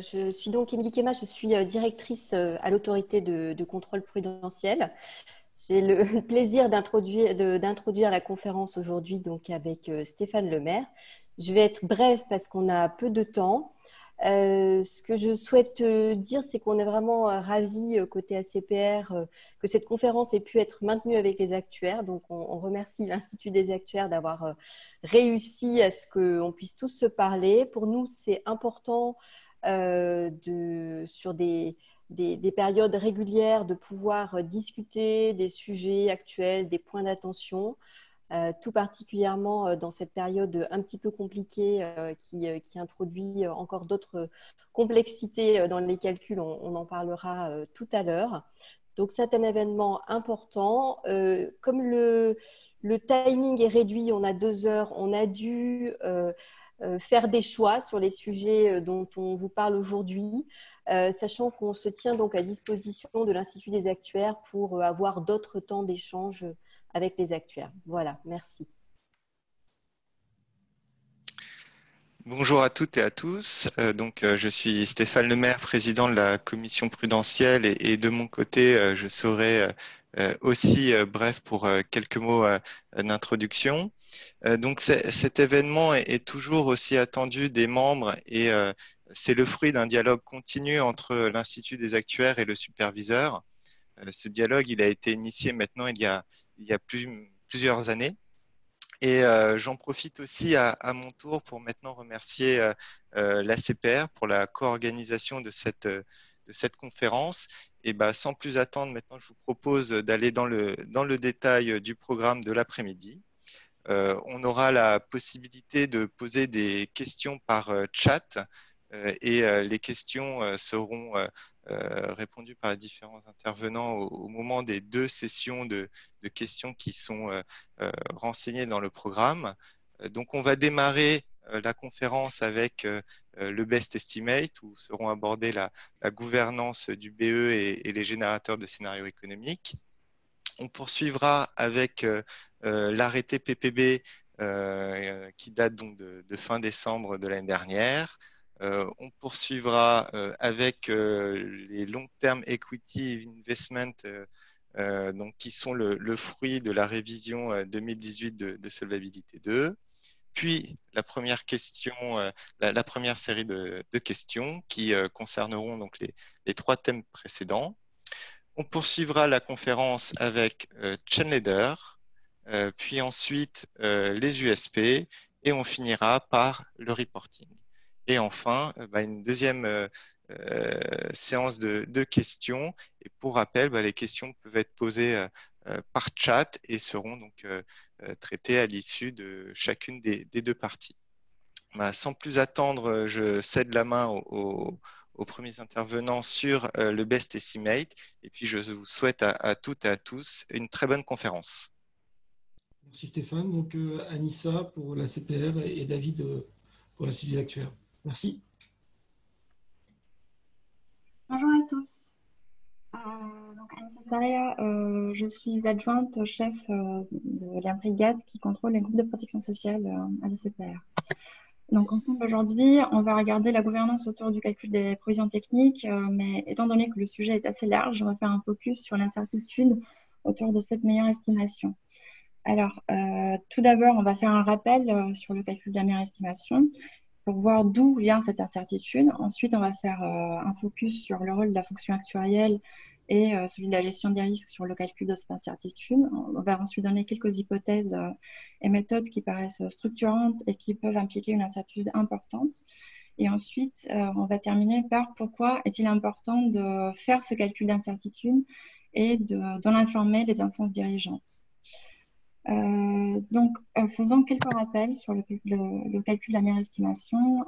Je suis donc Émilie Kema, je suis directrice à l'autorité de contrôle prudentiel. J'ai le plaisir d'introduire la conférence aujourd'hui donc avec Stéphane Lemaire. Je vais être brève parce qu'on a peu de temps. Ce que je souhaite dire, c'est qu'on est vraiment ravis côté ACPR que cette conférence ait pu être maintenue avec les actuaires. Donc, on remercie l'Institut des actuaires d'avoir réussi à ce qu'on puisse tous se parler. Pour nous, c'est important sur des périodes régulières de pouvoir discuter des sujets actuels, des points d'attention. Tout particulièrement dans cette période un petit peu compliquée qui introduit encore d'autres complexités dans les calculs. On en parlera tout à l'heure. Donc, c'est un événement important. Comme le timing est réduit, on a 2 heures, on a dû faire des choix sur les sujets dont on vous parle aujourd'hui, sachant qu'on se tient donc à disposition de l'Institut des actuaires pour avoir d'autres temps d'échange avec les actuaires. Voilà, merci. Bonjour à toutes et à tous. Je suis Stéphane Lemaire, président de la commission prudentielle et de mon côté, je serai aussi bref pour quelques mots d'introduction. Cet événement est toujours aussi attendu des membres et c'est le fruit d'un dialogue continu entre l'Institut des actuaires et le superviseur. Ce dialogue, il a été initié maintenant il y a plusieurs années. Et j'en profite aussi à mon tour pour maintenant remercier l'ACPR pour la co-organisation de cette conférence. Et sans plus attendre, maintenant, je vous propose d'aller dans le détail du programme de l'après-midi. On aura la possibilité de poser des questions par chat et les questions seront répondues par les différents intervenants au moment des 2 sessions de questions qui sont renseignées dans le programme. Donc, on va démarrer la conférence avec le Best Estimate où seront abordées la gouvernance du BE et les générateurs de scénarios économiques. On poursuivra avec l'arrêté PPB qui date donc de fin décembre de l'année dernière. On poursuivra avec les long-term equity investment donc qui sont le fruit de la révision 2018 de Solvabilité 2. Puis la première question, la première série de questions qui concerneront donc les 3 thèmes précédents. On poursuivra la conférence avec Chainleader, puis ensuite les USP et on finira par le reporting. Et enfin, une deuxième séance de questions. Et pour rappel, les questions peuvent être posées par chat et seront donc traitées à l'issue de chacune des 2 parties. Sans plus attendre, je cède la main aux premiers intervenants sur le Best Estimate. Et puis, je vous souhaite à toutes et à tous une très bonne conférence. Merci Stéphane. Donc, Anissa pour la CPR et David pour l'Institut des actuaires. Merci. Bonjour à tous. Donc, Anissa Zaria, je suis adjointe chef de la brigade qui contrôle les groupes de protection sociale à la CPR. Donc, ensemble, aujourd'hui, on va regarder la gouvernance autour du calcul des provisions techniques, mais étant donné que le sujet est assez large, on va faire un focus sur l'incertitude autour de cette meilleure estimation. Alors, tout d'abord, on va faire un rappel sur le calcul de la meilleure estimation pour voir d'où vient cette incertitude. Ensuite, on va faire un focus sur le rôle de la fonction actuarielle et celui de la gestion des risques sur le calcul de cette incertitude. On va ensuite donner quelques hypothèses et méthodes qui paraissent structurantes et qui peuvent impliquer une incertitude importante. Et ensuite, on va terminer par pourquoi est-il important de faire ce calcul d'incertitude et d'en informer les instances dirigeantes. Faisons quelques rappels sur le calcul de la meilleure estimation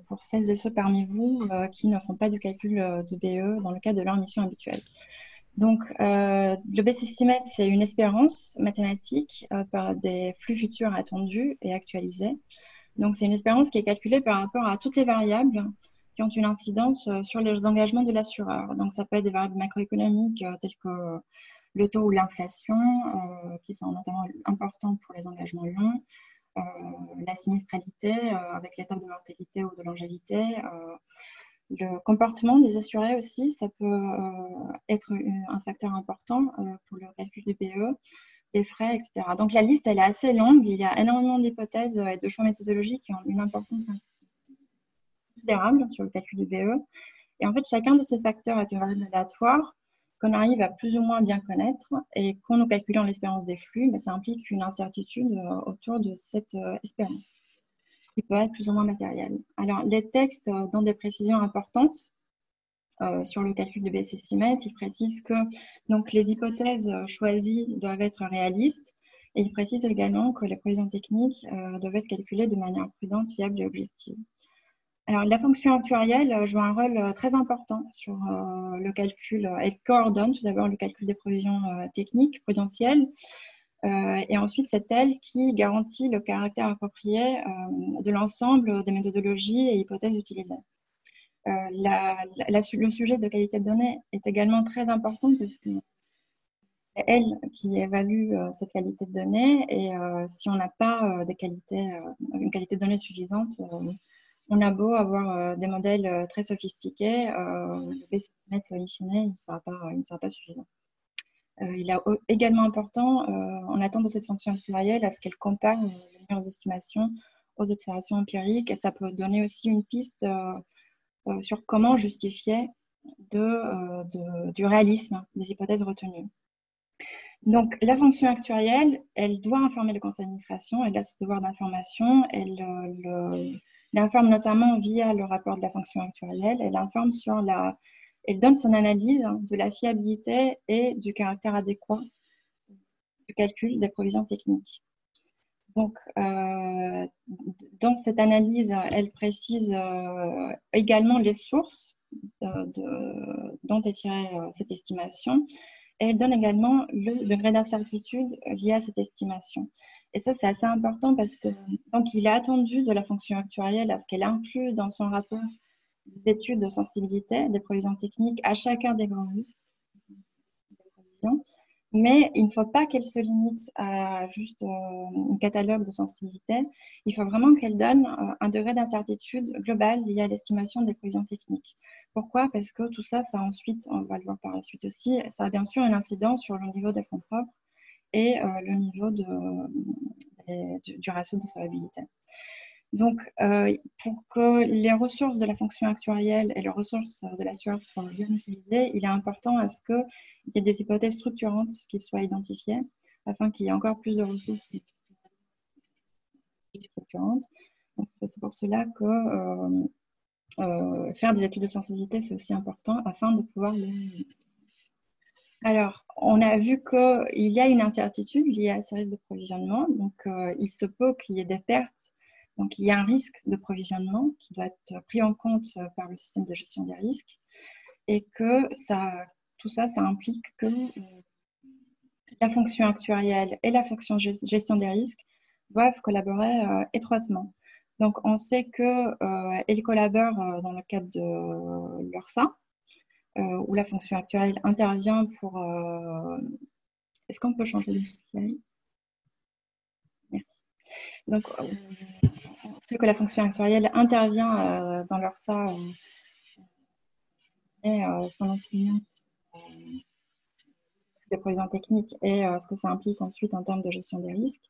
pour celles et ceux parmi vous qui ne font pas du calcul de BE dans le cadre de leur mission habituelle. Donc, le Best Estimate, c'est une espérance mathématique par des flux futurs attendus et actualisés. Donc, c'est une espérance qui est calculée par rapport à toutes les variables qui ont une incidence sur les engagements de l'assureur. Donc, ça peut être des variables macroéconomiques telles que le taux ou l'inflation, qui sont notamment importants pour les engagements longs, la sinistralité avec l'état de mortalité ou de longévité, le comportement des assurés aussi, ça peut être un facteur important pour le calcul du BE, les frais, etc. Donc la liste, elle est assez longue. Il y a énormément d'hypothèses et de choix méthodologiques qui ont une importance considérable sur le calcul du BE. Et en fait, chacun de ces facteurs est une variable aléatoire qu'on arrive à plus ou moins bien connaître. Et quand nous calculons l'espérance des flux, ça implique une incertitude autour de cette espérance, qui peut être plus ou moins matérielle. Alors, les textes donnent des précisions importantes sur le calcul de Bayes estimate. Ils précisent que donc, les hypothèses choisies doivent être réalistes. Et ils précisent également que les prévisions techniques doivent être calculées de manière prudente, fiable et objective. Alors, la fonction actuarielle joue un rôle très important sur le calcul. Elle coordonne tout d'abord le calcul des prévisions techniques, prudentielles, et ensuite c'est elle qui garantit le caractère approprié de l'ensemble des méthodologies et hypothèses utilisées. Le sujet de qualité de données est également très important parce que c'est elle qui évalue cette qualité de données, et si on n'a pas une qualité de données suffisante, on a beau avoir des modèles très sophistiqués, le Bayes estimate in fine, il ne sera pas suffisant. Il est également important, en attente de cette fonction actuarielle, à ce qu'elle compare les meilleures estimations aux observations empiriques, et ça peut donner aussi une piste sur comment justifier du réalisme des hypothèses retenues. Donc, la fonction actuarielle, elle doit informer le conseil d'administration, elle a ce devoir d'information, elle informe notamment via le rapport de la fonction actuarielle, elle donne son analyse de la fiabilité et du caractère adéquat du calcul des provisions techniques. Donc, dans cette analyse, elle précise également les sources dont est tirée cette estimation, et elle donne également le degré d'incertitude lié à cette estimation. Et ça, c'est assez important parce que donc, il est attendu de la fonction actuarielle à ce qu'elle inclue dans son rapport des études de sensibilité des provisions techniques à chacun des grands risques des provisions. Mais il ne faut pas qu'elle se limite à juste un catalogue de sensibilité. Il faut vraiment qu'elle donne un degré d'incertitude global lié à l'estimation des provisions techniques. Pourquoi? Parce que tout ça, ça ensuite, on va le voir par la suite aussi, ça a bien sûr une incidence sur le niveau des fonds propres et le niveau du ratio de solvabilité. Donc, pour que les ressources de la fonction actuarielle et les ressources de l'assureur soient bien utilisées, il est important à ce qu'il y ait des hypothèses structurantes qui soient identifiées afin qu'il y ait encore plus de ressources structurantes. C'est pour cela que faire des études de sensibilité, c'est aussi important afin de pouvoir les... Alors, on a vu qu'il y a une incertitude liée à ces risques de provisionnement. Donc, il se peut qu'il y ait des pertes. Donc, il y a un risque de provisionnement qui doit être pris en compte par le système de gestion des risques, et que tout ça, ça implique que la fonction actuarielle et la fonction gestion des risques doivent collaborer étroitement. Donc, on sait qu'elles collaborent dans le cadre de l'URSSA, où la fonction actuarielle intervient pour... Est-ce qu'on peut changer de slide? Merci. Donc, on sait que la fonction actuarielle intervient dans l'URSSA et son opinion des provisions techniques et ce que ça implique ensuite en termes de gestion des risques.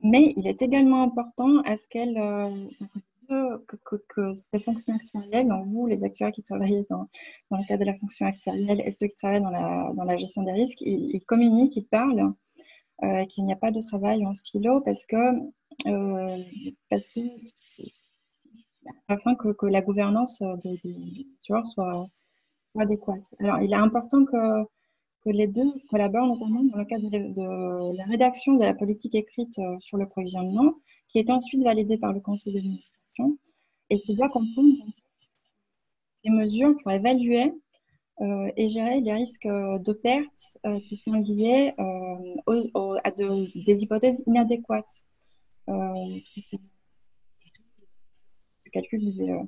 Mais il est également important à ce que ces fonctions actuarielles, donc vous, les actuaires qui travaillez dans le cadre de la fonction actuarielle et ceux qui travaillent dans la gestion des risques, ils communiquent, ils parlent, qu'il n'y a pas de travail en silo afin que la gouvernance des assureurs soit adéquate. Alors, il est important que les deux collaborent, notamment dans le cadre de la rédaction de la politique écrite sur le provisionnement, qui est ensuite validée par le conseil d'administration et qui doit comprendre des mesures pour évaluer et gérer les risques de pertes qui sont liés à des hypothèses inadéquates qui sont le calcul du VE.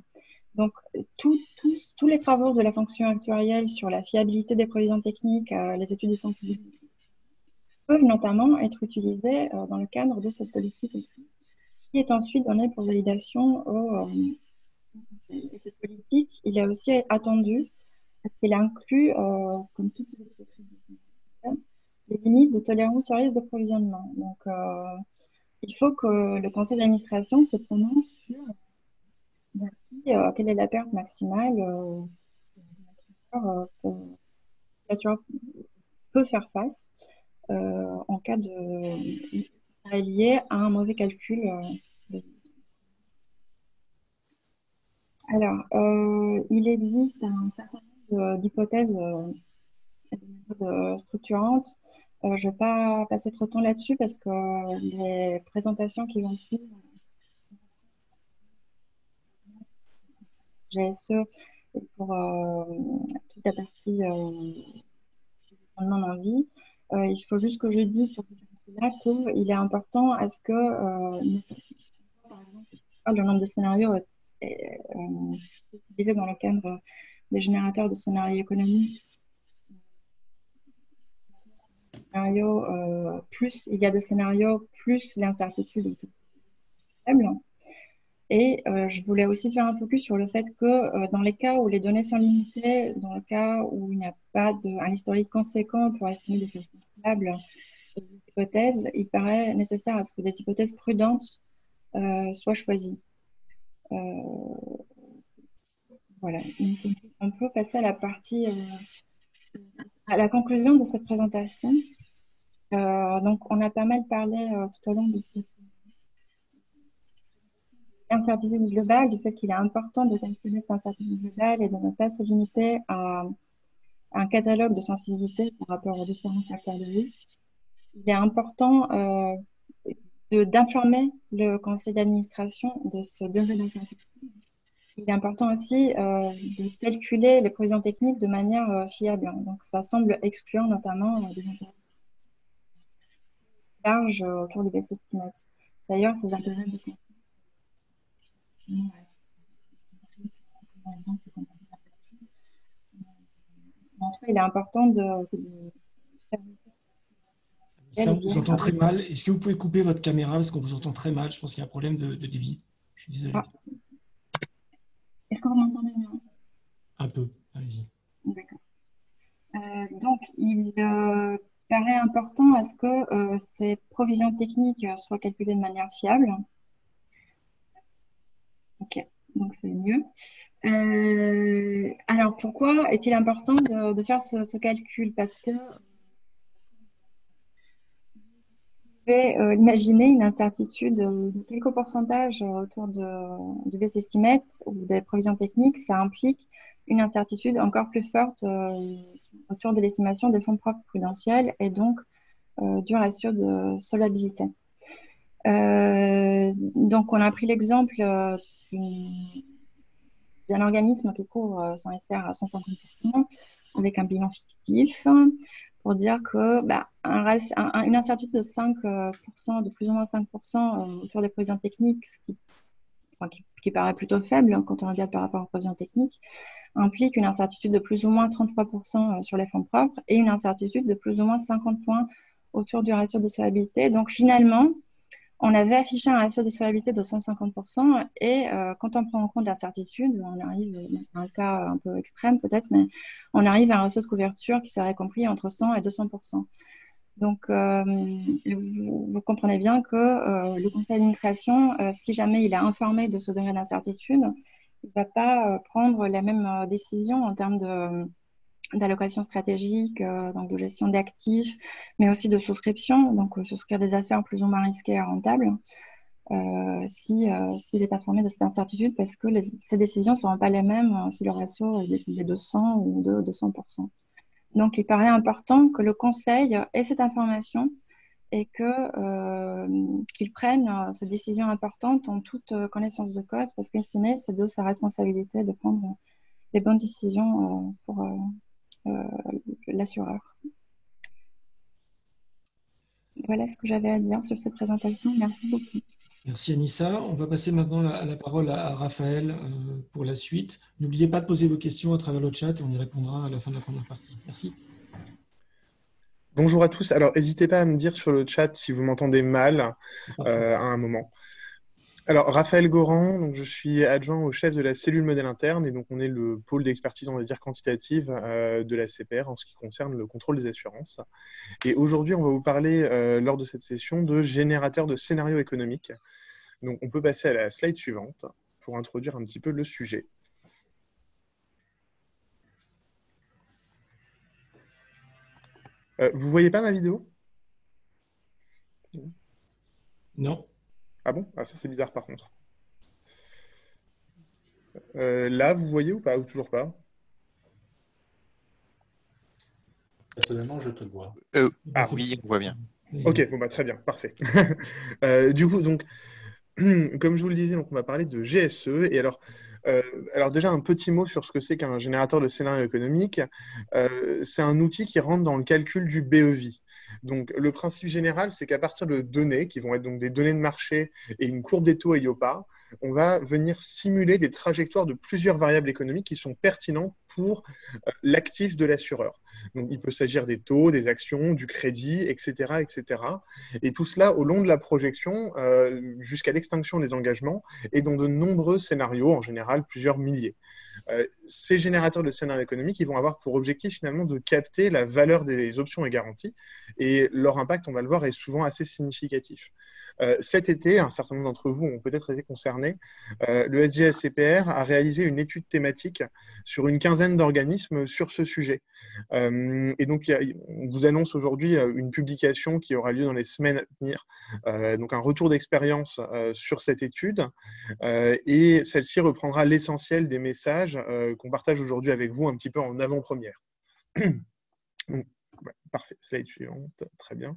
Donc, tous les travaux de la fonction actuarielle sur la fiabilité des provisions techniques, les études de sensibilité, peuvent notamment être utilisés dans le cadre de cette politique. qui est ensuite donné pour validation au Conseil. Et cette politique, il est aussi attendu parce qu'il inclut, comme toutes les autres, les limites de tolérance au risque d'approvisionnement. Donc, il faut que le conseil d'administration se prononce sur quelle est la perte maximale que l'assureur peut faire face en cas de serait lié à un mauvais calcul. Alors, il existe un certain nombre d'hypothèses structurantes. Je ne vais pas passer trop de temps là-dessus parce que les présentations qui vont suivre, GSE, et pour toute la partie fondement d'envie, il faut juste que je dise sur cette partie-là qu'il est important à ce que, par exemple, le nombre de scénarios utilisés dans le cadre des générateurs de scénarios économiques. Plus il y a des scénarios, plus l'incertitude est faible. Et je voulais aussi faire un focus sur le fait que dans les cas où les données sont limitées, dans le cas où il n'y a pas un historique conséquent pour estimer des façons fiables des hypothèses, il paraît nécessaire à ce que des hypothèses prudentes soient choisies. Voilà. Donc, on peut passer à la partie, à la conclusion de cette présentation. Donc, on a pas mal parlé tout au long de cette incertitude globale, du fait qu'il est important de calculer cette incertitude globale et de ne pas se limiter à un catalogue de sensibilité par rapport aux différents facteurs de risque. Il est important d'informer le conseil d'administration de ce degré d'incertitude. Il est important aussi de calculer les prévisions techniques de manière fiable. Donc, ça semble exclure notamment des intérêts larges autour du best estimate. D'ailleurs, ces intérêts de en tout cas, il est important de faire ça, on vous entend très mal. Est-ce que vous pouvez couper votre caméra parce qu'on vous entend très mal? Je pense qu'il y a un problème de débit. Je suis désolé. Est-ce qu'on m'entend bien? Un peu, allez-y. D'accord. Donc, il paraît important à ce que ces provisions techniques soient calculées de manière fiable. Ok, donc c'est mieux. Alors, pourquoi est-il important de faire ce calcul? Parce que vous pouvez imaginer une incertitude de quelques pourcentages autour du best estimate ou des provisions techniques. Ça implique une incertitude encore plus forte autour de l'estimation des fonds propres prudentiels et donc du ratio de solvabilité. Donc, on a pris l'exemple d'un organisme qui couvre son SR à 150% avec un bilan fictif pour dire que une incertitude de 5%, de plus ou moins 5% autour des provisions techniques, qui paraît plutôt faible quand on regarde par rapport aux provisions techniques, implique une incertitude de plus ou moins 33% sur les fonds propres et une incertitude de plus ou moins 50 points autour du ratio de solvabilité. Donc finalement, on avait affiché un ratio de solvabilité de 150% et quand on prend en compte l'incertitude, on arrive, c'est un cas un peu extrême peut-être, mais on arrive à un ratio de couverture qui serait compris entre 100 et 200%. Donc, vous comprenez bien que le conseil d'administration, si jamais il est informé de ce degré d'incertitude, il ne va pas prendre la même décision en termes d'allocation stratégique, donc de gestion d'actifs, mais aussi de souscription, donc souscrire des affaires plus ou moins risquées et rentables, s'il est informé de cette incertitude, parce que ces décisions ne seront pas les mêmes si le ratio est de 100 ou de 200%. Donc, il paraît important que le conseil ait cette information et qu'il prenne cette décision importante en toute connaissance de cause, parce qu'in fine, c'est de sa responsabilité de prendre les bonnes décisions pour l'assureur. Voilà ce que j'avais à dire sur cette présentation. Merci beaucoup. Merci Anissa. On va passer maintenant la parole à Raphaël pour la suite. N'oubliez pas de poser vos questions à travers le chat et on y répondra à la fin de la première partie. Merci. Bonjour à tous. Alors, n'hésitez pas à me dire sur le chat si vous m'entendez mal à un moment. Alors, Raphaël Goran, donc je suis adjoint au chef de la cellule modèle interne et donc on est le pôle d'expertise, on va dire, quantitative de la CPR en ce qui concerne le contrôle des assurances. Et aujourd'hui, on va vous parler, lors de cette session, de générateurs de scénarios économiques. Donc, on peut passer à la slide suivante pour introduire un petit peu le sujet. Vous voyez pas ma vidéo? Non. Ah bon? Ah, ça c'est bizarre par contre. Là, vous voyez ou pas? Ou toujours pas? Personnellement, je te vois. Ah oui, on voit bien. Ok, bon bah très bien, parfait. Du coup, donc, comme je vous le disais, donc on va parler de GSE. Et alors déjà un petit mot sur ce que c'est qu'un générateur de scénario économique. C'est un outil qui rentre dans le calcul du BEV. Donc le principe général, c'est qu'à partir de données, qui vont être donc des données de marché et une courbe des taux EIOPA, on va venir simuler des trajectoires de plusieurs variables économiques qui sont pertinentes pour l'actif de l'assureur. Donc il peut s'agir des taux, des actions, du crédit, etc., etc. Et tout cela au long de la projection jusqu'à l'extinction des engagements et dans de nombreux scénarios, en général plusieurs milliers. Ces générateurs de scénarios économiques, ils vont avoir pour objectif finalement de capter la valeur des options et garanties et leur impact, on va le voir, est souvent assez significatif. Cet été, un certain nombre d'entre vous ont peut-être été concernés, le SGSCPR a réalisé une étude thématique sur une quinzaine d'organismes sur ce sujet. Et donc, on vous annonce aujourd'hui une publication qui aura lieu dans les semaines à venir, donc un retour d'expérience sur cette étude, et celle-ci reprendra l'essentiel des messages qu'on partage aujourd'hui avec vous un petit peu en avant-première. Donc, ouais, parfait, slide suivante, très bien.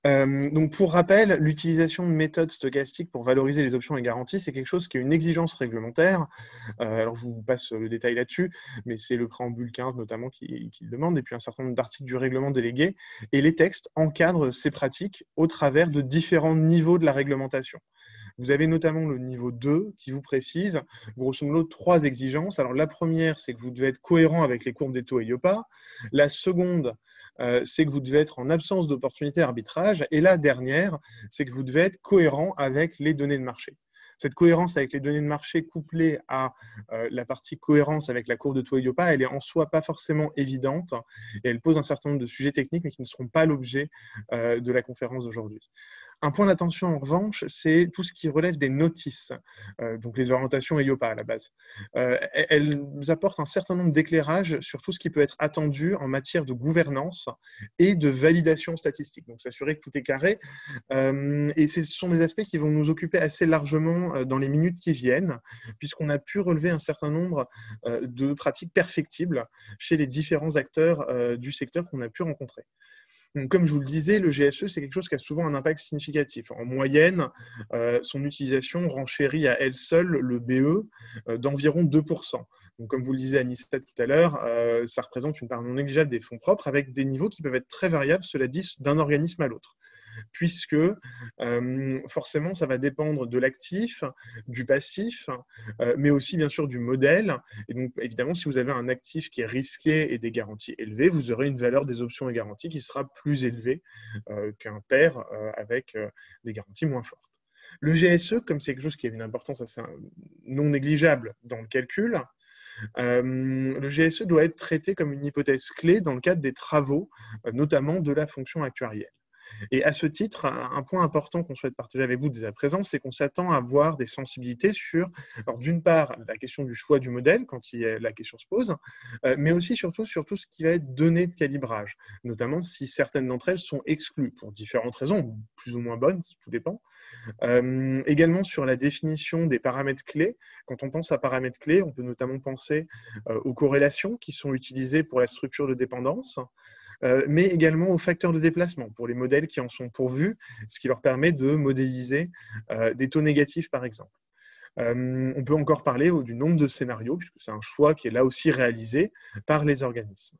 Donc pour rappel, l'utilisation de méthodes stochastiques pour valoriser les options et garanties, c'est quelque chose qui est une exigence réglementaire. Alors je vous passe le détail là-dessus, mais c'est le préambule 15 notamment qui le demande, et puis un certain nombre d'articles du règlement délégué. Et les textes encadrent ces pratiques au travers de différents niveaux de la réglementation. Vous avez notamment le niveau 2 qui vous précise, grosso modo, 3 exigences. Alors la première, c'est que vous devez être cohérent avec les courbes des taux EIOPA. La seconde, c'est que vous devez être en absence d'opportunité d'arbitrage. Et la dernière, c'est que vous devez être cohérent avec les données de marché. Cette cohérence avec les données de marché couplée à la partie cohérence avec la courbe de taux EIOPA, elle est en soi pas forcément évidente et elle pose un certain nombre de sujets techniques mais qui ne seront pas l'objet de la conférence d'aujourd'hui. Un point d'attention en revanche, c'est tout ce qui relève des notices, donc les orientations EIOPA à la base. Elles apportent un certain nombre d'éclairages sur tout ce qui peut être attendu en matière de gouvernance et de validation statistique. Donc s'assurer que tout est carré. Et ce sont des aspects qui vont nous occuper assez largement dans les minutes qui viennent, puisqu'on a pu relever un certain nombre de pratiques perfectibles chez les différents acteurs du secteur qu'on a pu rencontrer. Donc, comme je vous le disais, le GSE, c'est quelque chose qui a souvent un impact significatif. En moyenne, son utilisation renchérit à elle seule le BE d'environ 2%. Donc, comme vous le disiez, Anissa, tout à l'heure, ça représente une part non négligeable des fonds propres avec des niveaux qui peuvent être très variables, cela dit, d'un organisme à l'autre. Puisque forcément, ça va dépendre de l'actif, du passif, mais aussi bien sûr du modèle. Et donc, évidemment, si vous avez un actif qui est risqué et des garanties élevées, vous aurez une valeur des options et garanties qui sera plus élevée qu'un pair avec des garanties moins fortes. Le GSE, comme c'est quelque chose qui a une importance assez non négligeable dans le calcul, le GSE doit être traité comme une hypothèse clé dans le cadre des travaux, notamment de la fonction actuarielle. Et à ce titre, un point important qu'on souhaite partager avec vous dès à présent, c'est qu'on s'attend à avoir des sensibilités sur, alors d'une part, la question du choix du modèle, quand la question se pose, mais aussi surtout sur tout ce qui va être donné de calibrage, notamment si certaines d'entre elles sont exclues, pour différentes raisons, plus ou moins bonnes, tout dépend. Également sur la définition des paramètres clés. Quand on pense à paramètres clés, on peut notamment penser aux corrélations qui sont utilisées pour la structure de dépendance, mais également aux facteurs de déplacement pour les modèles qui en sont pourvus, ce qui leur permet de modéliser des taux négatifs, par exemple. On peut encore parler du nombre de scénarios, puisque c'est un choix qui est là aussi réalisé par les organismes.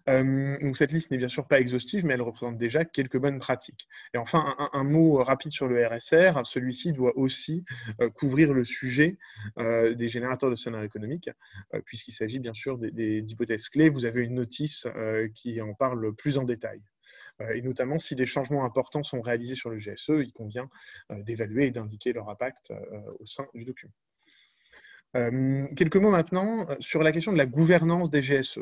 Donc cette liste n'est bien sûr pas exhaustive, mais elle représente déjà quelques bonnes pratiques. Et enfin, un mot rapide sur le RSR, celui-ci doit aussi couvrir le sujet des générateurs de scénarios économiques, puisqu'il s'agit bien sûr d'hypothèses clés. Vous avez une notice qui en parle plus en détail. Et notamment, si des changements importants sont réalisés sur le GSE, il convient d'évaluer et d'indiquer leur impact au sein du document. Quelques mots maintenant sur la question de la gouvernance des GSE.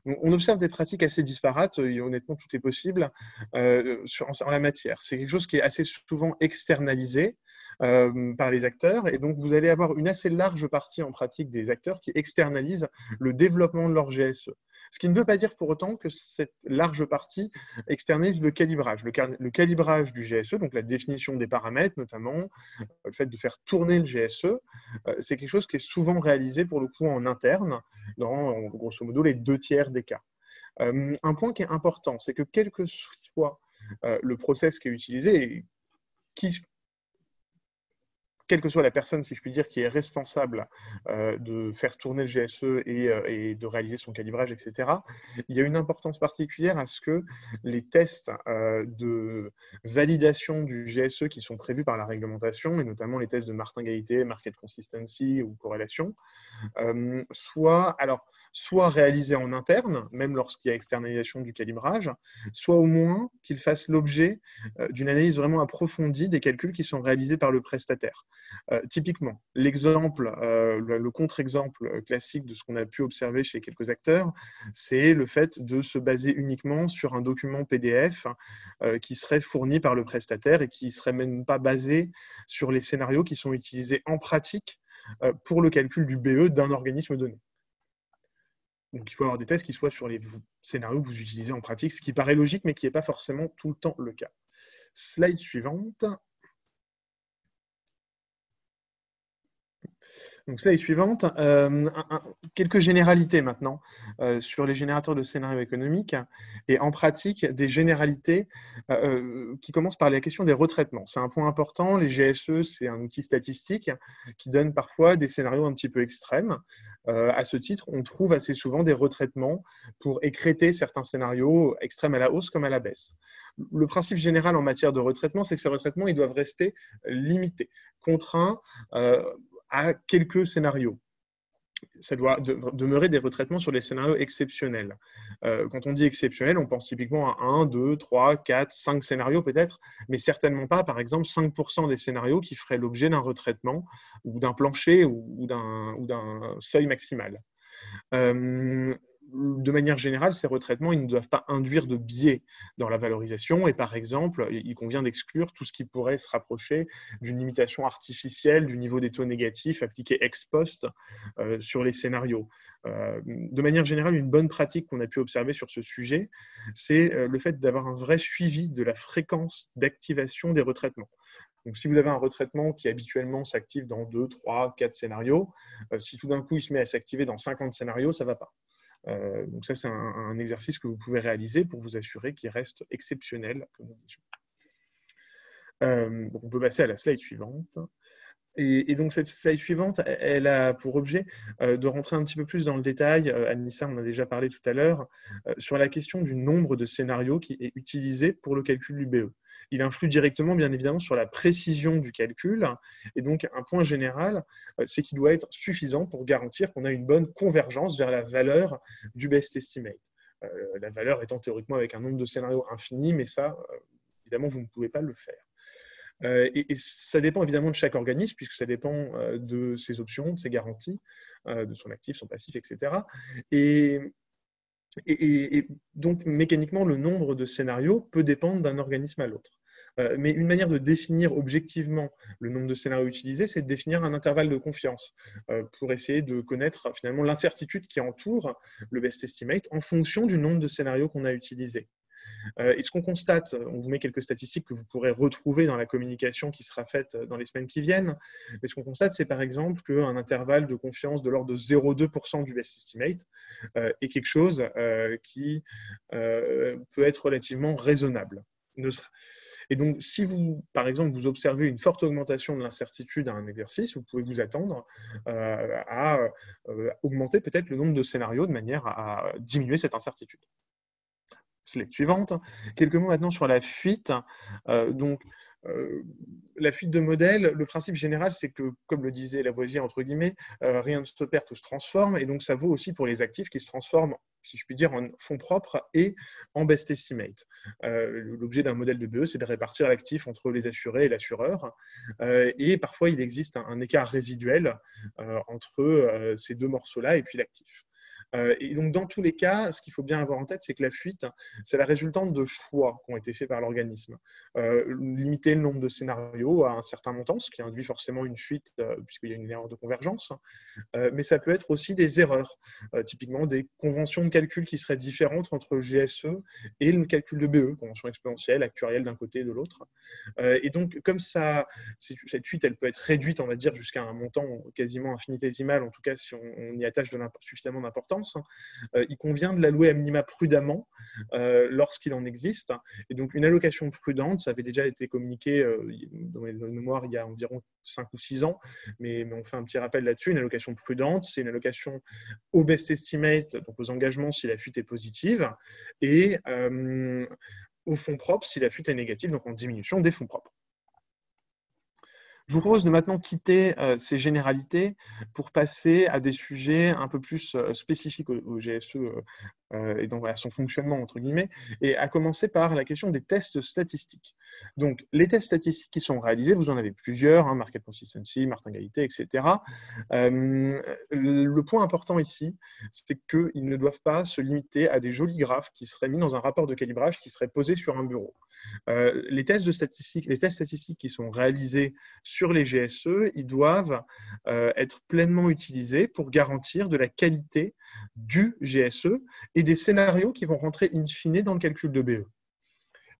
On observe des pratiques assez disparates, et honnêtement tout est possible en la matière. C'est quelque chose qui est assez souvent externalisé par les acteurs, et donc vous allez avoir une assez large partie en pratique des acteurs qui externalisent le développement de leur GSE. Ce qui ne veut pas dire pour autant que cette large partie externalise le calibrage. Le calibrage du GSE, donc la définition des paramètres notamment, le fait de faire tourner le GSE, c'est quelque chose qui est souvent réalisé pour le coup en interne, dans grosso modo les 2/3 des cas. Un point qui est important, c'est que quel que soit le process qui est utilisé, quelle que soit la personne, si je puis dire, qui est responsable de faire tourner le GSE et de réaliser son calibrage, etc., il y a une importance particulière à ce que les tests de validation du GSE qui sont prévus par la réglementation, et notamment les tests de martingalité, market consistency ou corrélation, soit réalisés en interne, même lorsqu'il y a externalisation du calibrage, soit au moins qu'ils fassent l'objet d'une analyse vraiment approfondie des calculs qui sont réalisés par le prestataire. Typiquement, l'exemple, le contre-exemple classique de ce qu'on a pu observer chez quelques acteurs, c'est le fait de se baser uniquement sur un document PDF qui serait fourni par le prestataire et qui ne serait même pas basé sur les scénarios qui sont utilisés en pratique pour le calcul du BE d'un organisme donné. Donc, il faut avoir des tests qui soient sur les scénarios que vous utilisez en pratique, ce qui paraît logique, mais qui n'est pas forcément tout le temps le cas. Slide suivante. Donc, slide suivante, quelques généralités maintenant sur les générateurs de scénarios économiques et en pratique des généralités qui commencent par la question des retraitements. C'est un point important, les GSE, c'est un outil statistique qui donne parfois des scénarios un petit peu extrêmes. À ce titre, on trouve assez souvent des retraitements pour écrêter certains scénarios extrêmes à la hausse comme à la baisse. Le principe général en matière de retraitement, c'est que ces retraitements ils doivent rester limités, contraints à quelques scénarios. Ça doit demeurer des retraitements sur les scénarios exceptionnels. Quand on dit exceptionnel, on pense typiquement à 1, 2, 3, 4, 5 scénarios peut-être, mais certainement pas, par exemple, 5% des scénarios qui feraient l'objet d'un retraitement ou d'un plancher ou d'un seuil maximal. De manière générale, ces retraitements ils ne doivent pas induire de biais dans la valorisation et par exemple, il convient d'exclure tout ce qui pourrait se rapprocher d'une limitation artificielle du niveau des taux négatifs appliqués ex post sur les scénarios. De manière générale, une bonne pratique qu'on a pu observer sur ce sujet, c'est le fait d'avoir un vrai suivi de la fréquence d'activation des retraitements. Donc, si vous avez un retraitement qui habituellement s'active dans 2, 3, 4 scénarios, si tout d'un coup il se met à s'activer dans 50 scénarios, ça ne va pas. Donc ça, c'est un exercice que vous pouvez réaliser pour vous assurer qu'il reste exceptionnel, comme on dit. Donc on peut passer à la slide suivante. Et donc cette slide suivante, elle a pour objet de rentrer un petit peu plus dans le détail, Anissa en a déjà parlé tout à l'heure, sur la question du nombre de scénarios qui est utilisé pour le calcul du BE. Il influe directement, bien évidemment, sur la précision du calcul. Et donc, un point général, c'est qu'il doit être suffisant pour garantir qu'on a une bonne convergence vers la valeur du best estimate. La valeur étant théoriquement avec un nombre de scénarios infini, mais ça, évidemment, vous ne pouvez pas le faire. Et ça dépend évidemment de chaque organisme, puisque ça dépend de ses options, de ses garanties, de son actif, son passif, etc. Et donc, mécaniquement, le nombre de scénarios peut dépendre d'un organisme à l'autre. Mais une manière de définir objectivement le nombre de scénarios utilisés, c'est de définir un intervalle de confiance pour essayer de connaître finalement l'incertitude qui entoure le best estimate en fonction du nombre de scénarios qu'on a utilisés. Et ce qu'on constate, on vous met quelques statistiques que vous pourrez retrouver dans la communication qui sera faite dans les semaines qui viennent, mais ce qu'on constate, c'est par exemple qu'un intervalle de confiance de l'ordre de 0,2% du best estimate est quelque chose qui peut être relativement raisonnable. Et donc, si vous, par exemple, vous observez une forte augmentation de l'incertitude à un exercice, vous pouvez vous attendre à augmenter peut-être le nombre de scénarios de manière à diminuer cette incertitude. Slide suivante. Quelques mots maintenant sur la fuite. La fuite de modèle, le principe général, c'est que, comme le disait Lavoisier, entre guillemets, rien ne se perd, tout se transforme, et donc ça vaut aussi pour les actifs qui se transforment, si je puis dire, en fonds propres et en best estimate. L'objet d'un modèle de BE, c'est de répartir l'actif entre les assurés et l'assureur, et parfois il existe un écart résiduel entre ces deux morceaux-là et puis l'actif. Et donc, dans tous les cas, ce qu'il faut bien avoir en tête, c'est que la fuite, c'est la résultante de choix qui ont été faits par l'organisme. Limiter le nombre de scénarios à un certain montant, ce qui induit forcément une fuite, puisqu'il y a une erreur de convergence. Mais ça peut être aussi des erreurs, typiquement des conventions de calcul qui seraient différentes entre le GSE et le calcul de BE, convention exponentielle, actuarielle d'un côté et de l'autre. Et donc, comme ça, cette fuite, elle peut être réduite, on va dire, jusqu'à un montant quasiment infinitésimal, en tout cas si on y attache suffisamment d'importance, il convient de l'allouer à minima prudemment lorsqu'il en existe. Et donc, une allocation prudente, ça avait déjà été communiqué dans les mémoires il y a environ 5 ou 6 ans, mais on fait un petit rappel là-dessus. Une allocation prudente, c'est une allocation au best estimate, donc aux engagements si la fuite est positive, et aux fonds propres si la fuite est négative, donc en diminution des fonds propres. Je vous propose de maintenant quitter ces généralités pour passer à des sujets un peu plus spécifiques au GSE et donc à son fonctionnement, entre guillemets, et à commencer par la question des tests statistiques. Donc, les tests statistiques qui sont réalisés, vous en avez plusieurs, hein, Market Consistency, martingalité, etc. Le point important ici, c'est qu'ils ne doivent pas se limiter à des jolis graphes qui seraient mis dans un rapport de calibrage qui serait posé sur un bureau. Les tests statistiques qui sont réalisés sur les GSE, ils doivent être pleinement utilisés pour garantir de la qualité du GSE et des scénarios qui vont rentrer in fine dans le calcul de BE.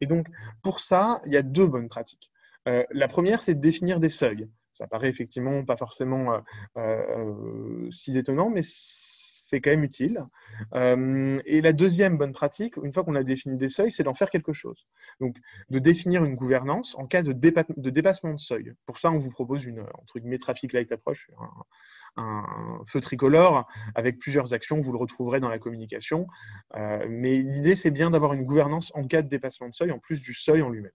Et donc, pour ça, il y a 2 bonnes pratiques. La première, c'est de définir des seuils. Ça paraît effectivement pas forcément si étonnant, mais c'est quand même utile. Et la deuxième bonne pratique, une fois qu'on a défini des seuils, c'est d'en faire quelque chose. Donc, de définir une gouvernance en cas de dépassement de seuil. Pour ça, on vous propose une, entre guillemets, traffic light approach, un feu tricolore avec plusieurs actions, vous le retrouverez dans la communication. Mais l'idée, c'est bien d'avoir une gouvernance en cas de dépassement de seuil, en plus du seuil en lui-même.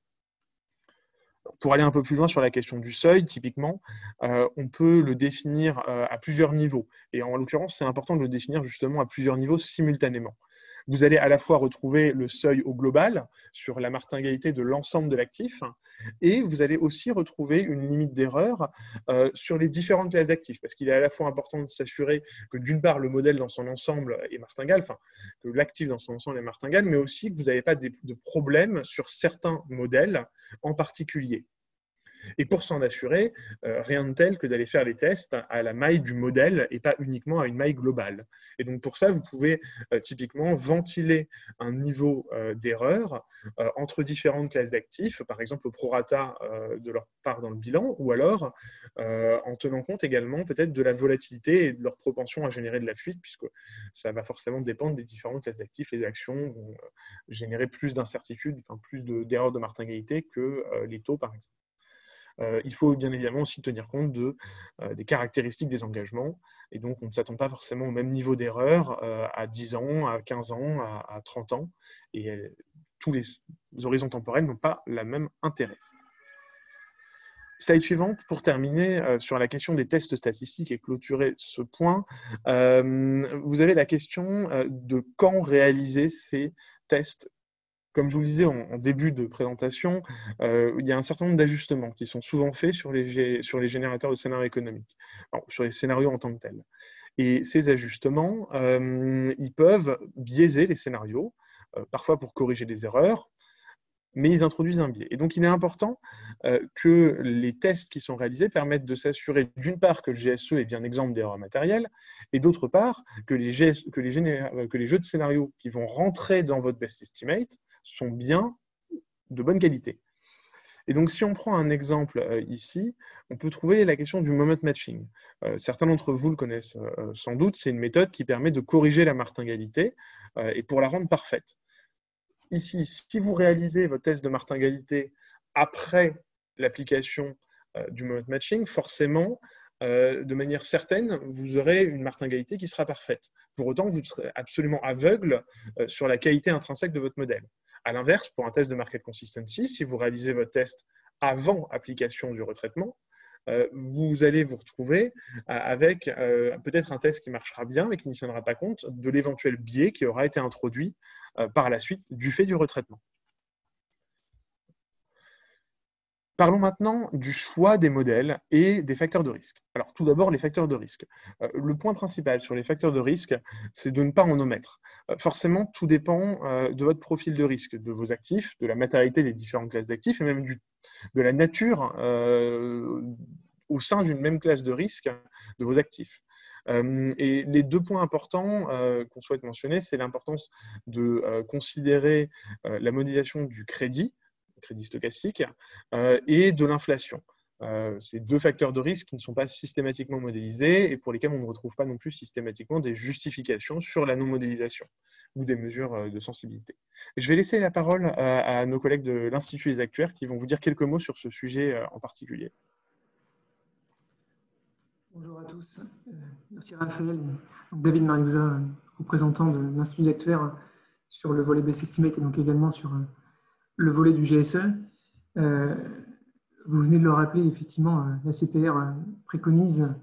Pour aller un peu plus loin sur la question du seuil, typiquement, on peut le définir à plusieurs niveaux. Et en l'occurrence, c'est important de le définir justement à plusieurs niveaux simultanément. Vous allez à la fois retrouver le seuil au global sur la martingalité de l'ensemble de l'actif et vous allez aussi retrouver une limite d'erreur sur les différentes classes d'actifs parce qu'il est à la fois important de s'assurer que d'une part le modèle dans son ensemble est martingale, enfin que l'actif dans son ensemble est martingale, mais aussi que vous n'avez pas de problème sur certains modèles en particulier. Et pour s'en assurer, rien de tel que d'aller faire les tests à la maille du modèle et pas uniquement à une maille globale. Et donc pour ça, vous pouvez typiquement ventiler un niveau d'erreur entre différentes classes d'actifs, par exemple au prorata de leur part dans le bilan, ou alors en tenant compte également peut-être de la volatilité et de leur propension à générer de la fuite, puisque ça va forcément dépendre des différentes classes d'actifs. Les actions vont générer plus d'incertitudes, enfin, plus d'erreurs de martingalité que les taux, par exemple. Il faut bien évidemment aussi tenir compte des caractéristiques des engagements. Et donc, on ne s'attend pas forcément au même niveau d'erreur à 10 ans, à 15 ans, à 30 ans. Et tous les horizons temporels n'ont pas le même intérêt. Slide suivante, pour terminer sur la question des tests statistiques et clôturer ce point, vous avez la question de quand réaliser ces tests. Comme je vous le disais en début de présentation, il y a un certain nombre d'ajustements qui sont souvent faits sur les générateurs de scénarios économiques, sur les scénarios en tant que tels. Et ces ajustements, ils peuvent biaiser les scénarios, parfois pour corriger des erreurs, mais ils introduisent un biais. Et donc, il est important que les tests qui sont réalisés permettent de s'assurer, d'une part, que le GSE est bien exempt d'erreurs matérielles, et d'autre part, que les jeux de scénarios qui vont rentrer dans votre best estimate sont bien de bonne qualité. Et donc, si on prend un exemple ici, on peut trouver la question du moment matching. Certains d'entre vous le connaissent sans doute, c'est une méthode qui permet de corriger la martingalité et pour la rendre parfaite. Ici, si vous réalisez votre test de martingalité après l'application du moment matching, forcément, de manière certaine, vous aurez une martingalité qui sera parfaite. Pour autant, vous serez absolument aveugle sur la qualité intrinsèque de votre modèle. À l'inverse, pour un test de market consistency, si vous réalisez votre test avant application du retraitement, vous allez vous retrouver avec peut-être un test qui marchera bien, mais qui n'y tiendra pas compte de l'éventuel biais qui aura été introduit par la suite du fait du retraitement. Parlons maintenant du choix des modèles et des facteurs de risque. Alors, tout d'abord, les facteurs de risque. Le point principal sur les facteurs de risque, c'est de ne pas en omettre. Forcément, tout dépend de votre profil de risque, de vos actifs, de la matérialité des différentes classes d'actifs et même de la nature au sein d'une même classe de risque de vos actifs. Et les deux points importants qu'on souhaite mentionner, c'est l'importance de considérer la modélisation du crédit stochastique, et de l'inflation. C'est deux facteurs de risque qui ne sont pas systématiquement modélisés et pour lesquels on ne retrouve pas non plus systématiquement des justifications sur la non-modélisation ou des mesures de sensibilité. Je vais laisser la parole à nos collègues de l'Institut des actuaires qui vont vous dire quelques mots sur ce sujet en particulier. Bonjour à tous. Merci Raphaël. David Mariouza, représentant de l'Institut des actuaires sur le volet Best Estimate et donc également sur le volet du GSE. Vous venez de le rappeler, effectivement, la CPR préconise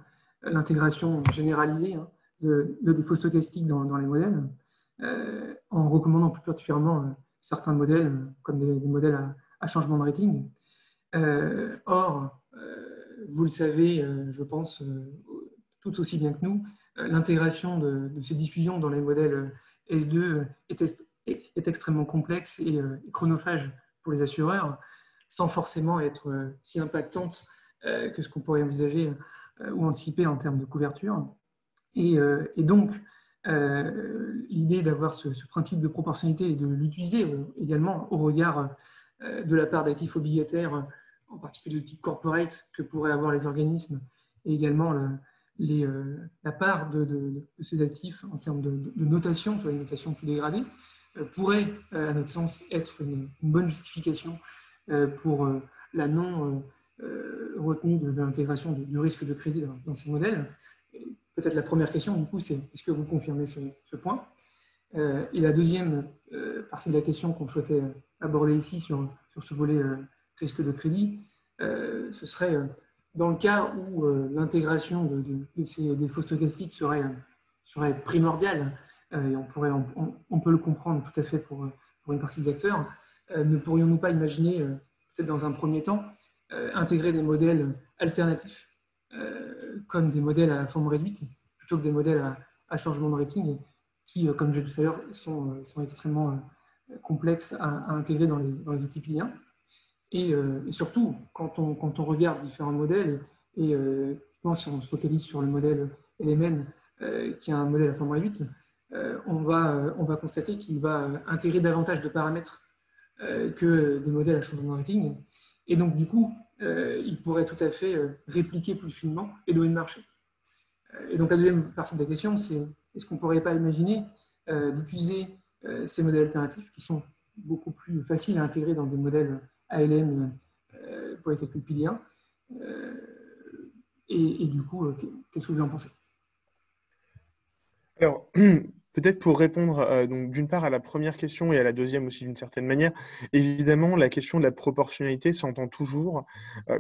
l'intégration généralisée de défauts stochastiques dans les modèles, en recommandant plus particulièrement certains modèles, comme des modèles à changement de rating. Or, vous le savez, je pense, tout aussi bien que nous, l'intégration de ces diffusions dans les modèles S2 est extrêmement complexe et chronophage pour les assureurs, sans forcément être si impactante que ce qu'on pourrait envisager ou anticiper en termes de couverture. Et donc, l'idée d'avoir ce principe de proportionnalité et de l'utiliser également au regard de la part d'actifs obligataires, en particulier de type corporate, que pourraient avoir les organismes, et également la part de ces actifs en termes de notation, soit une notation plus dégradée, pourrait, à notre sens, être une bonne justification pour la non-retenue de l'intégration du risque de crédit dans ces modèles. Peut-être la première question, du coup, c'est est-ce que vous confirmez ce point? Et la deuxième partie de la question qu'on souhaitait aborder ici sur ce volet risque de crédit, ce serait dans le cas où l'intégration de ces défauts stochastiques serait primordiale, et on peut le comprendre tout à fait pour une partie des acteurs, ne pourrions-nous pas imaginer, peut-être dans un premier temps, intégrer des modèles alternatifs, comme des modèles à forme réduite, plutôt que des modèles à changement de rating, qui, comme je l'ai dit tout à l'heure, sont extrêmement complexes à intégrer dans les outils piliers. Et surtout, quand on regarde différents modèles, et si on se focalise sur le modèle LMN, qui est un modèle à forme réduite, on va constater qu'il va intégrer davantage de paramètres que des modèles à changement de rating. Et donc, du coup, il pourrait tout à fait répliquer plus finement les données de marché. Et donc, la deuxième partie de la question, c'est est-ce qu'on ne pourrait pas imaginer d'utiliser ces modèles alternatifs qui sont beaucoup plus faciles à intégrer dans des modèles ALM pour les calculs piliers 1 et du coup, qu'est-ce que vous en pensez? Alors, peut-être pour répondre donc d'une part à la première question et à la deuxième aussi d'une certaine manière, évidemment la question de la proportionnalité s'entend toujours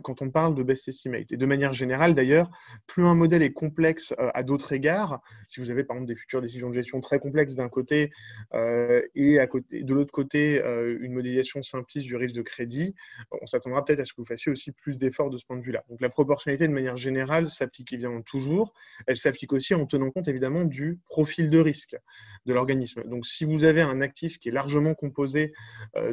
quand on parle de best estimate. Et de manière générale d'ailleurs, plus un modèle est complexe à d'autres égards, si vous avez par exemple des futures décisions de gestion très complexes d'un côté et de l'autre côté une modélisation simpliste du risque de crédit, on s'attendra peut-être à ce que vous fassiez aussi plus d'efforts de ce point de vue-là. Donc la proportionnalité de manière générale s'applique évidemment toujours, elle s'applique aussi en tenant compte évidemment du profil de risque de l'organisme. Donc, si vous avez un actif qui est largement composé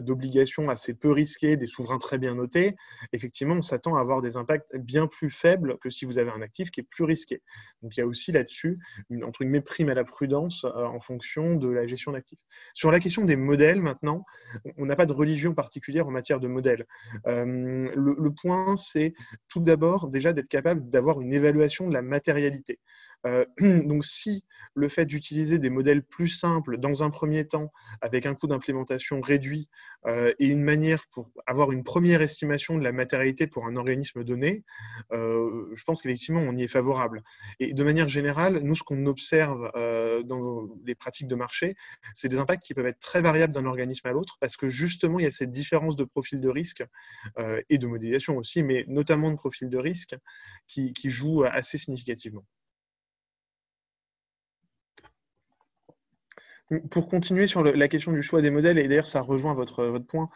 d'obligations assez peu risquées, des souverains très bien notés, effectivement, on s'attend à avoir des impacts bien plus faibles que si vous avez un actif qui est plus risqué. Donc, il y a aussi là-dessus entre guillemets prime à la prudence en fonction de la gestion d'actifs. Sur la question des modèles, maintenant, on n'a pas de religion particulière en matière de modèles. Le point, c'est tout d'abord déjà d'être capable d'avoir une évaluation de la matérialité. Donc, si le fait d'utiliser des modèles plus simples dans un premier temps, avec un coût d'implémentation réduit et une manière pour avoir une première estimation de la matérialité pour un organisme donné, je pense qu'effectivement, on y est favorable. Et de manière générale, nous, ce qu'on observe dans les pratiques de marché, c'est des impacts qui peuvent être très variables d'un organisme à l'autre, parce que justement, il y a cette différence de profil de risque et de modélisation aussi, mais notamment de profil de risque qui joue assez significativement. Pour continuer sur la question du choix des modèles, et d'ailleurs ça rejoint votre point,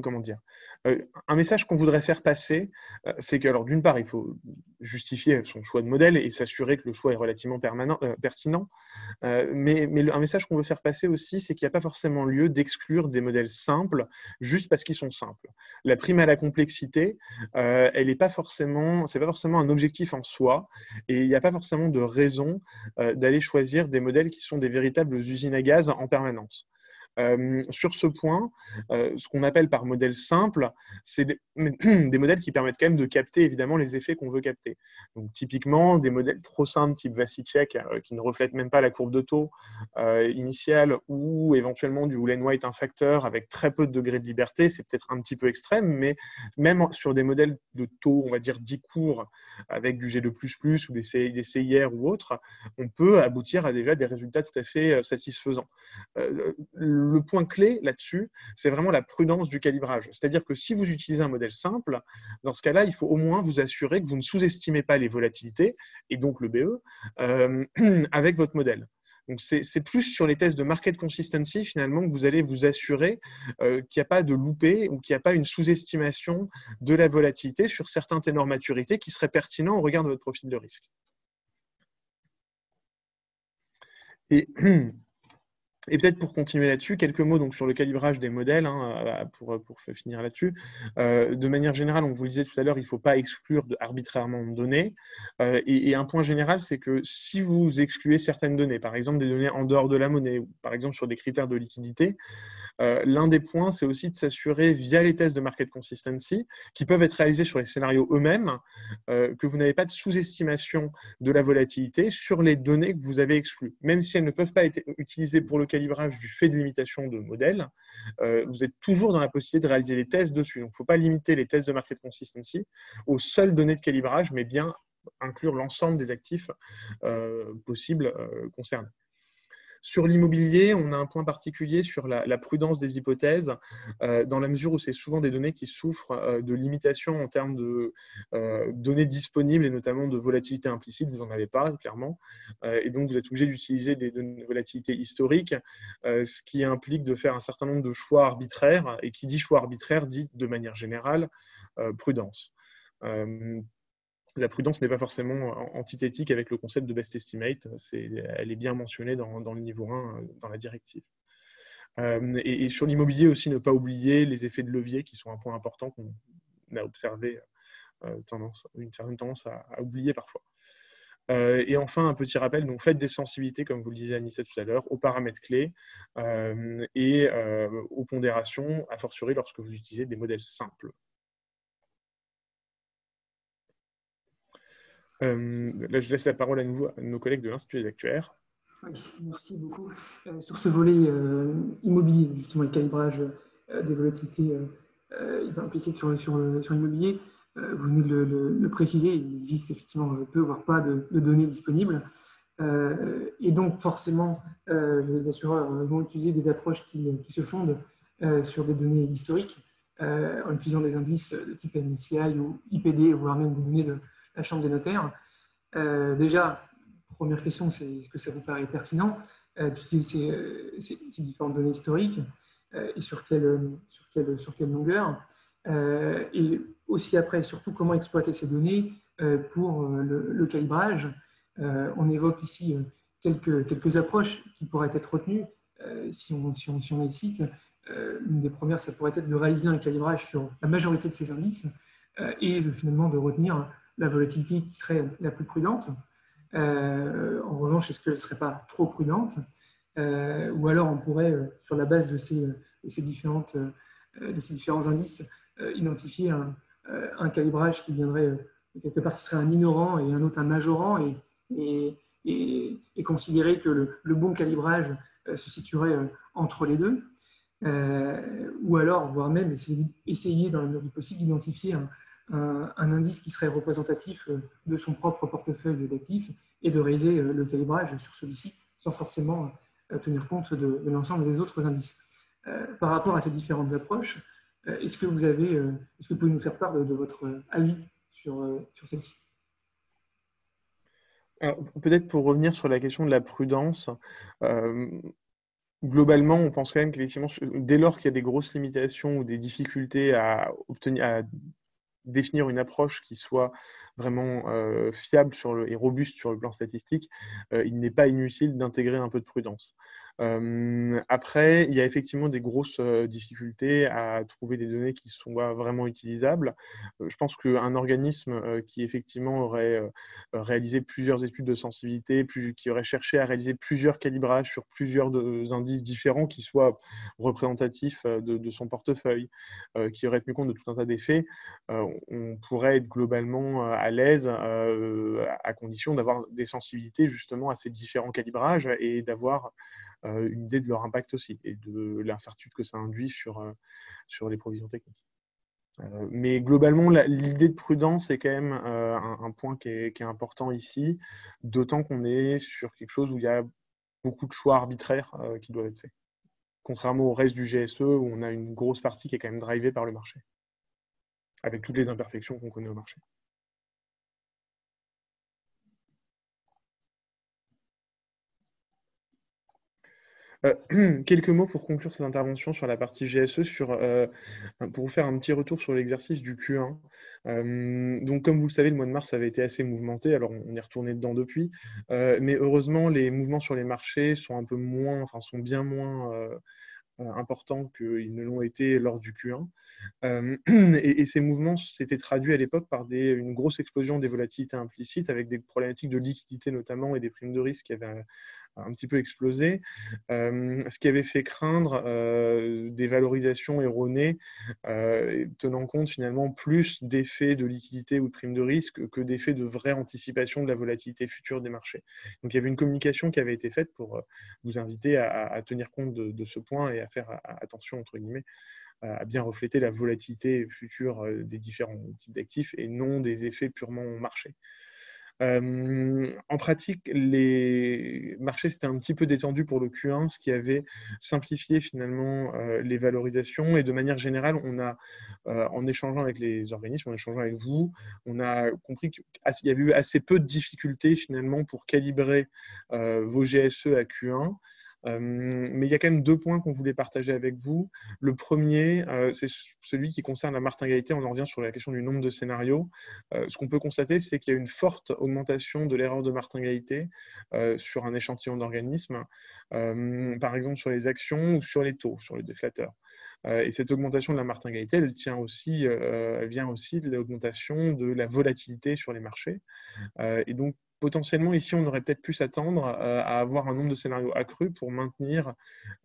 comment dire, un message qu'on voudrait faire passer, c'est que, alors d'une part, il faut justifier son choix de modèle et s'assurer que le choix est relativement pertinent, mais un message qu'on veut faire passer aussi, c'est qu'il n'y a pas forcément lieu d'exclure des modèles simples juste parce qu'ils sont simples. La prime à la complexité, elle n'est pas forcément, c'est pas forcément un objectif en soi, et il n'y a pas forcément de raison d'aller choisir des modèles qui sont des véritables usines à gaz en permanence. Sur ce point, ce qu'on appelle par modèle simple, c'est des modèles qui permettent quand même de capter évidemment les effets qu'on veut capter. Donc typiquement, des modèles trop simples type Vasicek qui ne reflètent même pas la courbe de taux initiale, ou éventuellement du Woolen-White un facteur avec très peu de degrés de liberté, c'est peut-être un petit peu extrême, mais même sur des modèles de taux, on va dire, dits courts, avec du G2++ ou des CIR ou autres, on peut aboutir à déjà des résultats tout à fait satisfaisants. Le point clé là-dessus, c'est vraiment la prudence du calibrage. C'est-à-dire que si vous utilisez un modèle simple, dans ce cas-là, il faut au moins vous assurer que vous ne sous-estimez pas les volatilités, et donc le BE, avec votre modèle. Donc c'est plus sur les tests de market consistency, finalement, que vous allez vous assurer qu'il n'y a pas de loupé ou qu'il n'y a pas une sous-estimation de la volatilité sur certains ténors maturité qui seraient pertinents au regard de votre profil de risque. Et peut-être pour continuer là-dessus, quelques mots donc, sur le calibrage des modèles, pour finir là-dessus. De manière générale, on vous le disait tout à l'heure, il ne faut pas exclure arbitrairement de données. Et un point général, c'est que si vous excluez certaines données, par exemple des données en dehors de la monnaie, ou par exemple sur des critères de liquidité, l'un des points, c'est aussi de s'assurer via les tests de market consistency, qui peuvent être réalisés sur les scénarios eux-mêmes, que vous n'avez pas de sous-estimation de la volatilité sur les données que vous avez exclues. Même si elles ne peuvent pas être utilisées pour le calibrage du fait de limitation de modèles, vous êtes toujours dans la possibilité de réaliser des tests dessus. Donc, il ne faut pas limiter les tests de market consistency aux seules données de calibrage, mais bien inclure l'ensemble des actifs possibles concernés. Sur l'immobilier, on a un point particulier sur la prudence des hypothèses, dans la mesure où c'est souvent des données qui souffrent de limitations en termes de données disponibles et notamment de volatilité implicite. Vous n'en avez pas, clairement. Et donc, vous êtes obligé d'utiliser des données de volatilité historique, ce qui implique de faire un certain nombre de choix arbitraires. Et qui dit choix arbitraire dit, de manière générale, prudence. La prudence n'est pas forcément antithétique avec le concept de best estimate. Elle est bien mentionnée dans le niveau 1, dans la directive. Et sur l'immobilier aussi, ne pas oublier les effets de levier qui sont un point important qu'on a observé une certaine tendance à oublier parfois. Et enfin, un petit rappel, donc faites des sensibilités, comme vous le disiez Anissa tout à l'heure, aux paramètres clés et aux pondérations, a fortiori lorsque vous utilisez des modèles simples. Là, je laisse la parole à nouveau à nos collègues de l'Institut des actuaires. Oui, merci beaucoup. Sur ce volet immobilier, justement, le calibrage des volatilités implicites sur l'immobilier, vous venez de le préciser, il existe effectivement peu, voire pas de données disponibles. Et donc, forcément, les assureurs vont utiliser des approches qui se fondent sur des données historiques, en utilisant des indices de type MSCI ou IPD, voire même des données de la Chambre des notaires. Déjà, première question, c'est est-ce que ça vous paraît pertinent d'utiliser ces différentes données historiques et sur quelle longueur et aussi après, surtout, comment exploiter ces données pour le calibrage. On évoque ici quelques approches qui pourraient être retenues si on les cite. Une des premières, ça pourrait être de réaliser un calibrage sur la majorité de ces indices et finalement de retenir la volatilité qui serait la plus prudente. En revanche, est-ce qu'elle ne serait pas trop prudente ou alors on pourrait, sur la base de ces différents indices, identifier un calibrage qui viendrait quelque part qui serait un minorant et un autre un majorant, et considérer que le bon calibrage se situerait entre les deux, ou alors, voire même essayer dans la mesure du possible d'identifier un indice qui serait représentatif de son propre portefeuille d'actifs et de réaliser le calibrage sur celui-ci sans forcément tenir compte de l'ensemble des autres indices. Par rapport à ces différentes approches, est-ce que vous pouvez nous faire part de votre avis sur celle-ci? Peut-être pour revenir sur la question de la prudence, globalement, on pense quand même qu'effectivement, dès lors qu'il y a des grosses limitations ou des difficultés à définir une approche qui soit vraiment fiable et robuste sur le plan statistique, il n'est pas inutile d'intégrer un peu de prudence. Après, il y a effectivement des grosses difficultés à trouver des données qui soient vraiment utilisables. Je pense qu'un organisme qui effectivement aurait réalisé plusieurs études de sensibilité, qui aurait cherché à réaliser plusieurs calibrages sur plusieurs indices différents qui soient représentatifs de son portefeuille, qui aurait tenu compte de tout un tas d'effets, on pourrait être globalement à l'aise à condition d'avoir des sensibilités justement à ces différents calibrages et d'avoir une idée de leur impact aussi et de l'incertitude que ça induit sur les provisions techniques. Mais globalement, l'idée de prudence est quand même un point qui est important ici, d'autant qu'on est sur quelque chose où il y a beaucoup de choix arbitraires qui doivent être faits, contrairement au reste du GSE où on a une grosse partie qui est quand même drivée par le marché, avec toutes les imperfections qu'on connaît au marché. Quelques mots pour conclure cette intervention sur la partie GSE, pour vous faire un petit retour sur l'exercice du Q1. Donc, comme vous le savez, le mois de mars avait été assez mouvementé, alors on est retourné dedans depuis, mais heureusement, les mouvements sur les marchés sont sont bien moins importants qu'ils ne l'ont été lors du Q1. Et ces mouvements s'étaient traduits à l'époque par une grosse explosion des volatilités implicites, avec des problématiques de liquidité notamment et des primes de risque qui avaient un petit peu explosé, ce qui avait fait craindre des valorisations erronées, tenant compte finalement plus d'effets de liquidité ou de primes de risque que d'effets de vraie anticipation de la volatilité future des marchés. Donc il y avait une communication qui avait été faite pour vous inviter à tenir compte de ce point et à faire attention, entre guillemets, à bien refléter la volatilité future des différents types d'actifs et non des effets purement marché. En pratique, les marchés s'étaient un petit peu détendus pour le Q1, ce qui avait simplifié finalement les valorisations. Et de manière générale, on a, en échangeant avec les organismes, en échangeant avec vous, on a compris qu'il y avait eu assez peu de difficultés finalement pour calibrer vos GSE à Q1. Mais il y a quand même deux points qu'on voulait partager avec vous. Le premier, c'est celui qui concerne la martingalité. On en revient sur la question du nombre de scénarios. Ce qu'on peut constater, c'est qu'il y a une forte augmentation de l'erreur de martingalité sur un échantillon d'organismes, par exemple sur les actions ou sur les taux, sur les déflateurs. Et cette augmentation de la martingalité, elle vient aussi de l'augmentation de la volatilité sur les marchés. Et donc, potentiellement, ici, on aurait peut-être pu s'attendre à avoir un nombre de scénarios accru pour maintenir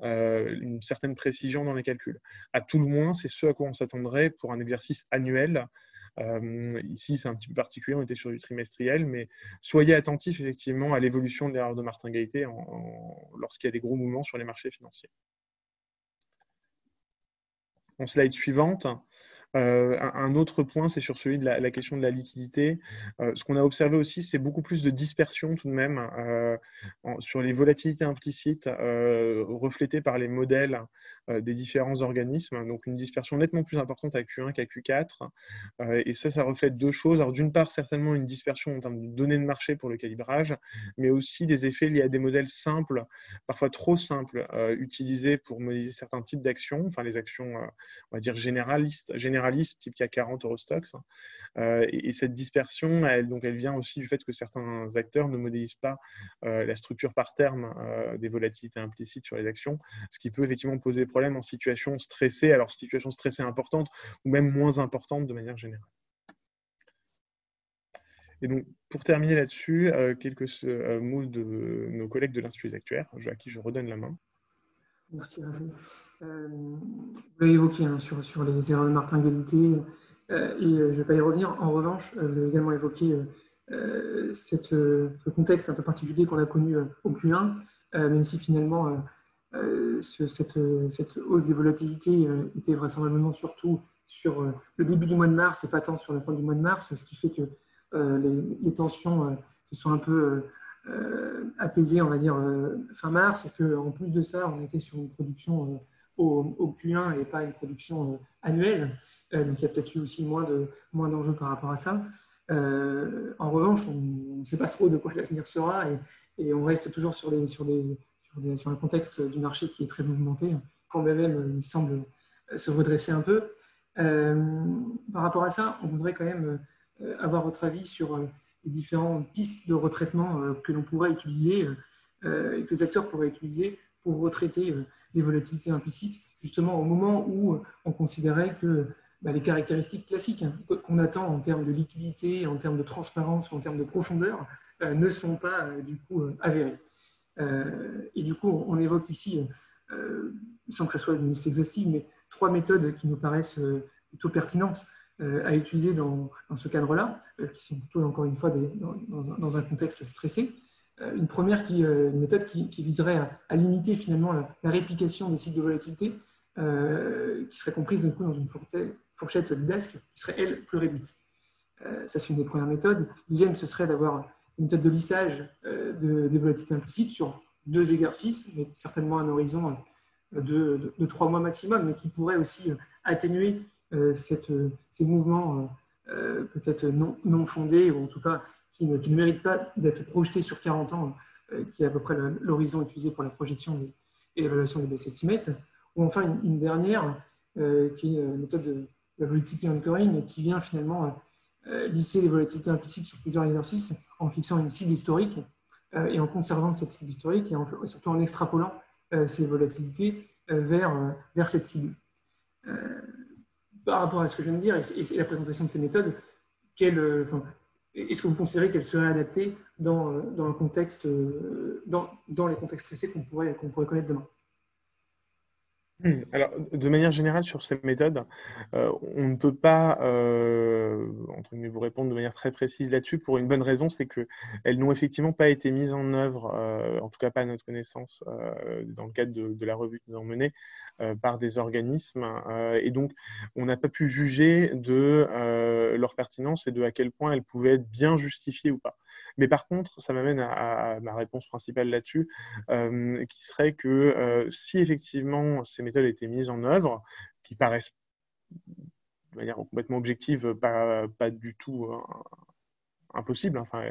une certaine précision dans les calculs. À tout le moins, c'est ce à quoi on s'attendrait pour un exercice annuel. Ici, c'est un petit peu particulier, on était sur du trimestriel, mais soyez attentifs effectivement à l'évolution de l'erreur de martingalité lorsqu'il y a des gros mouvements sur les marchés financiers. En slide suivante, un autre point, c'est sur celui de la question de la liquidité. Ce qu'on a observé aussi, c'est beaucoup plus de dispersion tout de même sur les volatilités implicites reflétées par les modèles des différents organismes. Donc une dispersion nettement plus importante à Q1 qu'à Q4. Et ça reflète deux choses. Alors d'une part, certainement une dispersion en termes de données de marché pour le calibrage, mais aussi des effets liés à des modèles simples, parfois trop simples, utilisés pour modéliser certains types d'actions, enfin les actions, on va dire généralistes, type CAC 40 Eurostoxx. Et cette dispersion, elle vient aussi du fait que certains acteurs ne modélisent pas la structure par terme des volatilités implicites sur les actions, ce qui peut effectivement poser problème en situation stressée, alors situation stressée importante ou même moins importante de manière générale. Et donc, pour terminer là-dessus, quelques mots de nos collègues de l'Institut des actuaires, à qui je redonne la main. Merci Raphaël. Vous l'avez évoqué sur les erreurs de martingalité Et je ne vais pas y revenir. En revanche, vous avez également évoqué ce contexte un peu particulier qu'on a connu au Q1, même si finalement cette hausse des volatilités était vraisemblablement surtout sur le début du mois de mars et pas tant sur la fin du mois de mars, ce qui fait que les tensions se sont un peu apaisées, on va dire, fin mars, et qu'en plus de ça, on était sur une production au Q1 et pas une production annuelle. Donc il y a peut-être eu aussi moins d'enjeux par rapport à ça. En revanche, on ne sait pas trop de quoi l'avenir sera et on reste toujours sur un contexte du marché qui est très mouvementé, quand même il semble se redresser un peu. Par rapport à ça, on voudrait quand même avoir votre avis sur les différentes pistes de retraitement que l'on pourrait utiliser et que les acteurs pourraient utiliser pour retraiter les volatilités implicites, justement au moment où on considérait que les caractéristiques classiques qu'on attend en termes de liquidité, en termes de transparence, en termes de profondeur, ne sont pas du coup avérées. Et du coup, on évoque ici, sans que ce soit une liste exhaustive, mais 3 méthodes qui nous paraissent plutôt pertinentes à utiliser dans ce cadre-là, qui sont plutôt, encore une fois, dans un contexte stressé. Une première une méthode qui viserait à limiter finalement la réplication des cycles de volatilité, qui serait comprise du coup dans une fourchette Lidasc qui serait, elle, plus réduite. Ça, c'est une des premières méthodes. Deuxième, ce serait d'avoir une méthode de lissage des volatilités implicites sur 2 exercices, mais certainement un horizon de 3 mois maximum, mais qui pourrait aussi atténuer ces mouvements peut-être non fondés, ou en tout cas qui ne méritent pas d'être projetés sur 40 ans, qui est à peu près l'horizon utilisé pour la projection et l'évaluation des best estimates. Ou enfin une dernière, qui est une méthode de la volatility anchoring, qui vient finalement lisser les volatilités implicites sur plusieurs exercices en fixant une cible historique et en conservant cette cible historique et surtout en extrapolant ces volatilités vers cette cible. Par rapport à ce que je viens de dire et la présentation de ces méthodes, est-ce que vous considérez qu'elles seraient adaptées dans les contextes stressés qu'on pourrait connaître demain? Alors, de manière générale, sur ces méthodes, on ne peut pas entre guillemets, vous répondre de manière très précise là-dessus pour une bonne raison, c'est qu'elles n'ont effectivement pas été mises en œuvre, en tout cas pas à notre connaissance, dans le cadre de la revue que nous avons menée, par des organismes. Et donc, on n'a pas pu juger de leur pertinence et de à quel point elles pouvaient être bien justifiées ou pas. Mais par contre, ça m'amène à ma réponse principale là-dessus, qui serait que si effectivement ces méthodes étaient mises en œuvre, qui paraissent de manière complètement objective pas du tout impossible, enfin,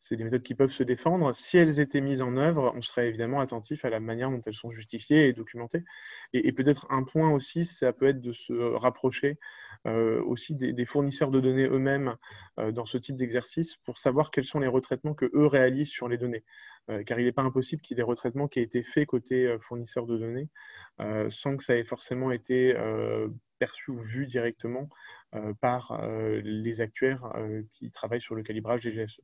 c'est des méthodes qui peuvent se défendre. Si elles étaient mises en œuvre, on serait évidemment attentif à la manière dont elles sont justifiées et documentées. Et peut-être un point aussi, ça peut être de se rapprocher aussi des fournisseurs de données eux-mêmes dans ce type d'exercice pour savoir quels sont les retraitements qu'eux réalisent sur les données. Car il n'est pas impossible qu'il y ait des retraitements qui aient été faits côté fournisseurs de données sans que ça ait forcément été perçu ou vu directement par les actuaires qui travaillent sur le calibrage des GSE.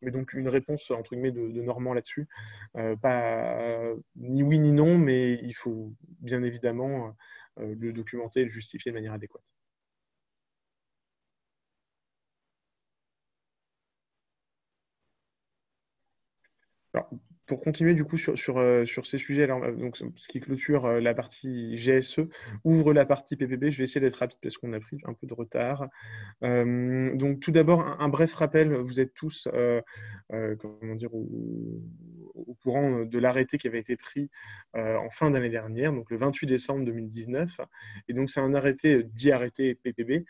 Mais donc une réponse entre guillemets de Normand là-dessus, pas ni oui ni non, mais il faut bien évidemment le documenter et le justifier de manière adéquate. Alors, pour continuer du coup sur ces sujets, alors, donc, ce qui clôture la partie GSE, ouvre la partie PPB, je vais essayer d'être rapide parce qu'on a pris un peu de retard. Donc tout d'abord, un bref rappel, vous êtes tous comment dire, au courant de l'arrêté qui avait été pris en fin d'année dernière, donc le 28 décembre 2019. Et donc c'est un arrêté dit arrêté PPB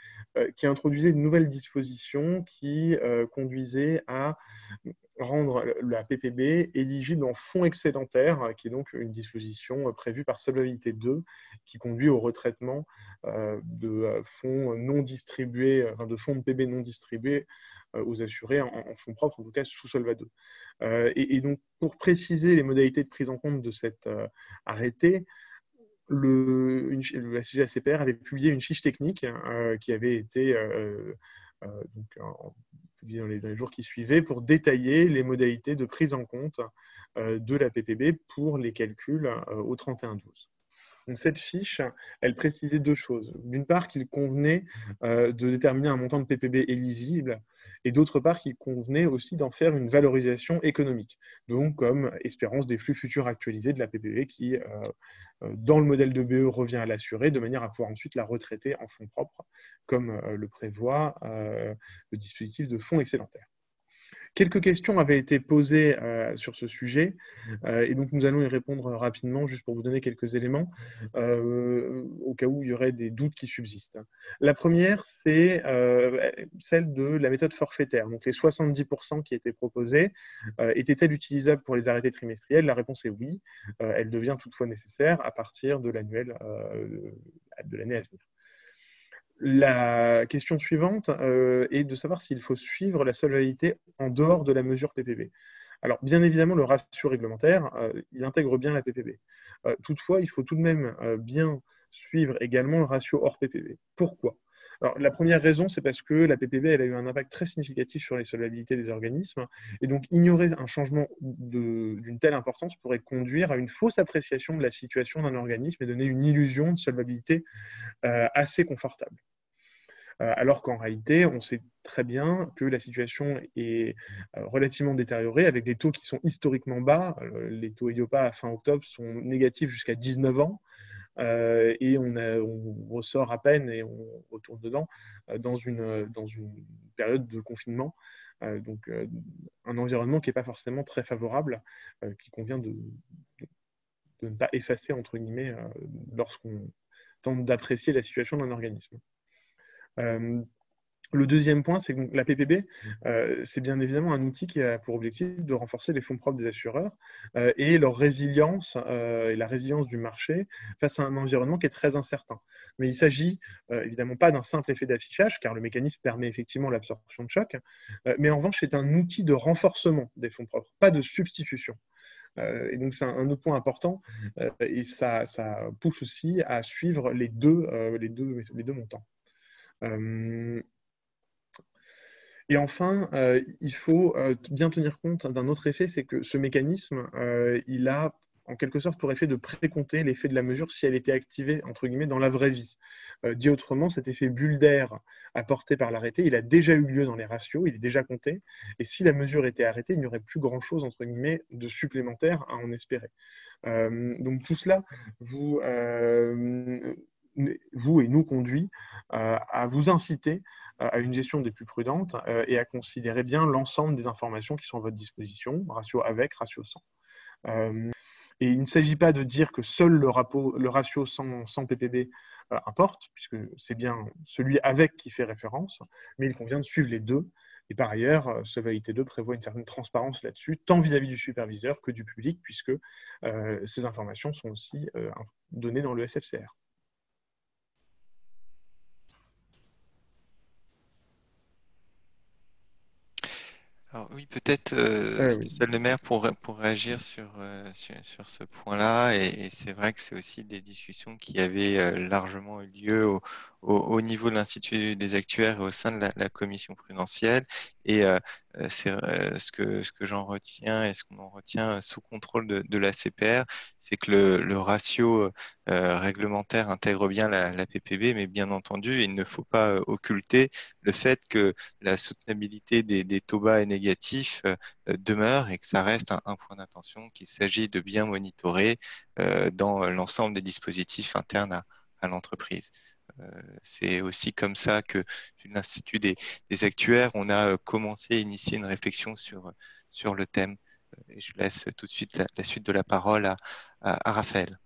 qui introduisait de nouvelles dispositions qui conduisaient à rendre la PPB éligible en fonds excédentaires, qui est donc une disposition prévue par Solvabilité 2, qui conduit au retraitement de fonds non distribués, enfin de fonds de PB non distribués aux assurés en fonds propres, en tout cas sous Solva 2. Et donc, pour préciser les modalités de prise en compte de cet arrêté, la CGACPR avait publié une fiche technique qui avait été publiée dans les jours qui suivaient pour détailler les modalités de prise en compte de la PPB pour les calculs au 31-12. Donc, cette fiche, elle précisait deux choses. D'une part, qu'il convenait de déterminer un montant de PPB éligible, et d'autre part, qu'il convenait aussi d'en faire une valorisation économique. Donc, comme espérance des flux futurs actualisés de la PPB qui, dans le modèle de BE, revient à l'assuré, de manière à pouvoir ensuite la retraiter en fonds propres, comme le prévoit le dispositif de fonds excédentaires. Quelques questions avaient été posées sur ce sujet et donc nous allons y répondre rapidement juste pour vous donner quelques éléments au cas où il y aurait des doutes qui subsistent. La première, c'est celle de la méthode forfaitaire. Donc les 70% qui étaient proposés étaient-elles utilisables pour les arrêtés trimestriels? La réponse est oui. Elle devient toutefois nécessaire à partir de l'annuel de l'année à venir. La question suivante est de savoir s'il faut suivre la solvabilité en dehors de la mesure PPB. Alors, bien évidemment, le ratio réglementaire, il intègre bien la PPB. Toutefois, il faut tout de même bien suivre également le ratio hors PPB. Pourquoi? Alors, la première raison, c'est parce que la PPB elle a eu un impact très significatif sur les solvabilités des organismes, et donc ignorer un changement d'une telle importance pourrait conduire à une fausse appréciation de la situation d'un organisme et donner une illusion de solvabilité assez confortable. Alors qu'en réalité, on sait très bien que la situation est relativement détériorée avec des taux qui sont historiquement bas. Les taux EIOPA à fin octobre sont négatifs jusqu'à 19 ans et on ressort à peine et on retourne dedans dans une période de confinement. Donc un environnement qui n'est pas forcément très favorable, qui convient de ne pas effacer, entre guillemets, lorsqu'on tente d'apprécier la situation d'un organisme. Le deuxième point, c'est que la PPB, c'est bien évidemment un outil qui a pour objectif de renforcer les fonds propres des assureurs et leur résilience et la résilience du marché face à un environnement qui est très incertain. Mais il ne s'agit évidemment pas d'un simple effet d'affichage, car le mécanisme permet effectivement l'absorption de choc, mais en revanche, c'est un outil de renforcement des fonds propres, pas de substitution. Et donc, c'est un autre point important et ça pousse aussi à suivre les deux montants. Et enfin, il faut bien tenir compte d'un autre effet, c'est que ce mécanisme, il a en quelque sorte pour effet de précompter l'effet de la mesure si elle était activée, entre guillemets, dans la vraie vie. Dit autrement, cet effet bulle d'air apporté par l'arrêté, il a déjà eu lieu dans les ratios, il est déjà compté, et si la mesure était arrêtée, il n'y aurait plus grand-chose, entre guillemets, de supplémentaire à en espérer. Donc tout cela vous et nous conduit à vous inciter à une gestion des plus prudentes et à considérer bien l'ensemble des informations qui sont à votre disposition, ratio avec, ratio sans. Et il ne s'agit pas de dire que seul le ratio sans PPB importe, puisque c'est bien celui avec qui fait référence, mais il convient de suivre les deux. Et par ailleurs, Solvabilité 2 prévoit une certaine transparence là-dessus, tant vis-à-vis du superviseur que du public, puisque ces informations sont aussi données dans le SFCR. Alors oui, peut-être Stéphane Lemaire pour réagir sur ce point-là. Et c'est vrai que c'est aussi des discussions qui avaient largement eu lieu au niveau de l'Institut des actuaires et au sein de la commission prudentielle. Et c'est ce que j'en retiens et ce qu'on en retient sous contrôle de la CPR, c'est que le ratio réglementaire intègre bien la PPB, mais bien entendu, il ne faut pas occulter le fait que la soutenabilité des taux bas et négatifs demeure et que ça reste un point d'attention qu'il s'agit de bien monitorer dans l'ensemble des dispositifs internes à l'entreprise. C'est aussi comme ça que l'Institut des actuaires, on a commencé à initier une réflexion sur le thème. Et je laisse tout de suite la suite de la parole à Raphaël.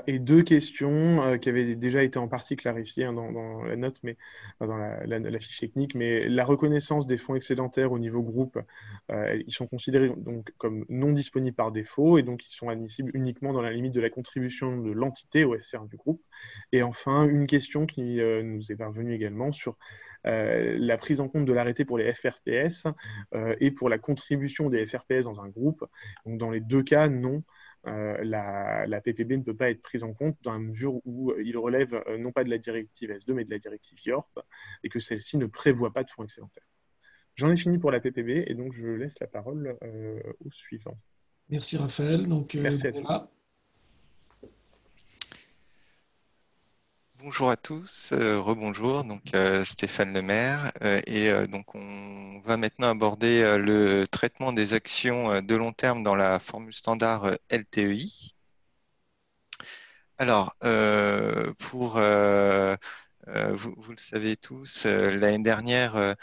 Et deux questions qui avaient déjà été en partie clarifiées dans la note, mais dans la fiche technique. Mais la reconnaissance des fonds excédentaires au niveau groupe, ils sont considérés donc comme non disponibles par défaut et donc ils sont admissibles uniquement dans la limite de la contribution de l'entité au SCR du groupe. Et enfin, une question qui nous est parvenue également sur la prise en compte de l'arrêté pour les FRPS et pour la contribution des FRPS dans un groupe. Donc dans les deux cas, non. La PPB ne peut pas être prise en compte dans la mesure où il relève non pas de la directive S2 mais de la directive IORP et que celle-ci ne prévoit pas de fonds excédentaires. J'en ai fini pour la PPB et donc je laisse la parole au suivant. Merci Raphaël. Donc, merci à tous. Bonjour à tous, rebonjour, donc Stéphane Lemaire, donc on va maintenant aborder le traitement des actions de long terme dans la formule standard LTEI. Alors, vous le savez tous, l'année dernière,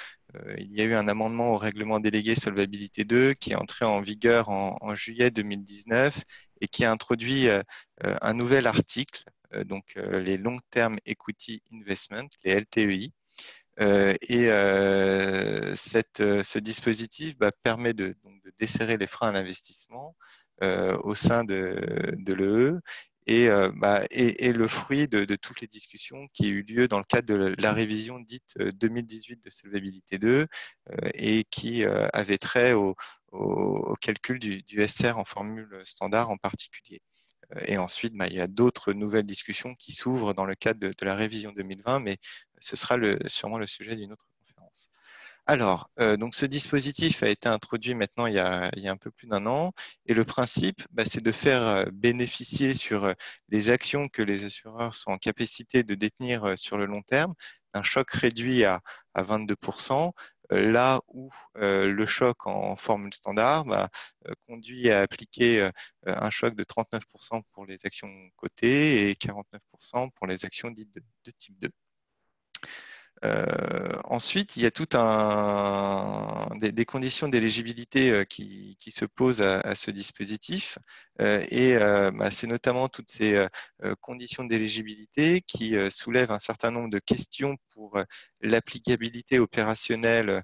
il y a eu un amendement au règlement délégué Solvabilité 2 qui est entré en vigueur en juillet 2019 et qui a introduit un nouvel article, les Long Term Equity Investment, les LTEI. Ce dispositif permet donc, de desserrer les freins à l'investissement au sein de l'EE et le fruit de toutes les discussions qui ont eu lieu dans le cadre de la révision dite 2018 de Solvabilité 2 et qui avait trait au calcul du SR en formule standard en particulier. Et ensuite, il y a d'autres nouvelles discussions qui s'ouvrent dans le cadre de la révision 2020, mais ce sera sûrement le sujet d'une autre conférence. Alors, donc ce dispositif a été introduit maintenant il y a un peu plus d'un an, et le principe, c'est de faire bénéficier sur les actions que les assureurs sont en capacité de détenir sur le long terme un choc réduit à 22%, là où le choc en formule standard conduit à appliquer un choc de 39% pour les actions cotées et 49% pour les actions dites de type 2. Ensuite, il y a tout des conditions d'éligibilité qui se posent à ce dispositif c'est notamment toutes ces conditions d'éligibilité qui soulèvent un certain nombre de questions pour l'applicabilité opérationnelle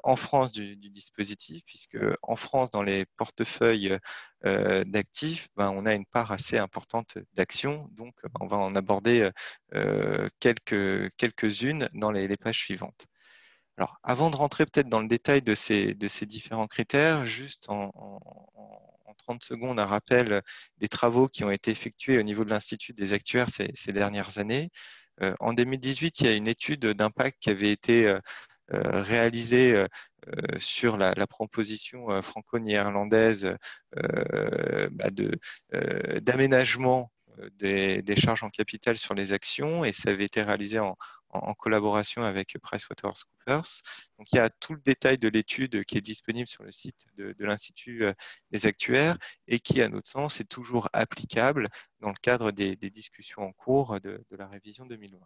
en France du dispositif, puisque en France, dans les portefeuilles d'actifs, on a une part assez importante d'actions, donc on va en aborder quelques-unes dans les pages suivantes. Alors, avant de rentrer peut-être dans le détail de ces différents critères, juste en 30 secondes, un rappel des travaux qui ont été effectués au niveau de l'Institut des actuaires ces dernières années. En 2018, il y a une étude d'impact qui avait été réalisée sur la proposition franco-néerlandaise d'aménagement des charges en capital sur les actions, et ça avait été réalisé en collaboration avec PricewaterhouseCoopers. Donc, il y a tout le détail de l'étude qui est disponible sur le site de l'Institut des actuaires et qui, à notre sens, est toujours applicable dans le cadre des discussions en cours de la révision 2020.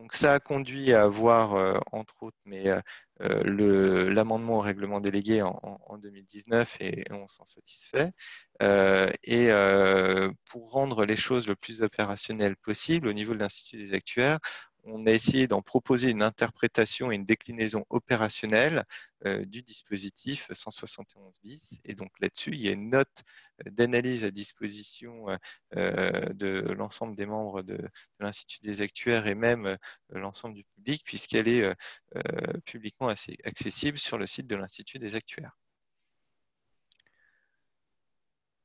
Donc, ça a conduit à avoir, entre autres, l'amendement au règlement délégué en 2019 et on s'en satisfait. Pour rendre les choses le plus opérationnelles possible au niveau de l'Institut des actuaires, on a essayé d'en proposer une interprétation et une déclinaison opérationnelle du dispositif 171 bis. Et donc là-dessus, il y a une note d'analyse à disposition de l'ensemble des membres de l'Institut des actuaires et même l'ensemble du public, puisqu'elle est publiquement accessible sur le site de l'Institut des actuaires.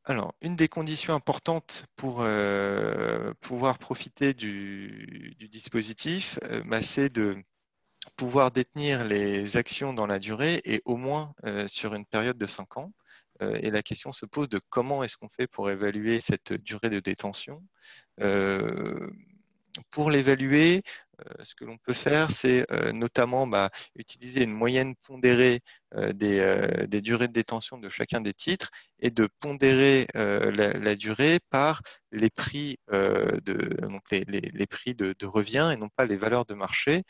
Alors, une des conditions importantes pour pouvoir profiter du dispositif, c'est de pouvoir détenir les actions dans la durée et au moins sur une période de 5 ans. Et la question se pose de comment est-ce qu'on fait pour évaluer cette durée de détention. Pour l'évaluer, ce que l'on peut faire, c'est notamment utiliser une moyenne pondérée des durées de détention de chacun des titres et de pondérer la durée par les prix, les prix de revient et non pas les valeurs de marché,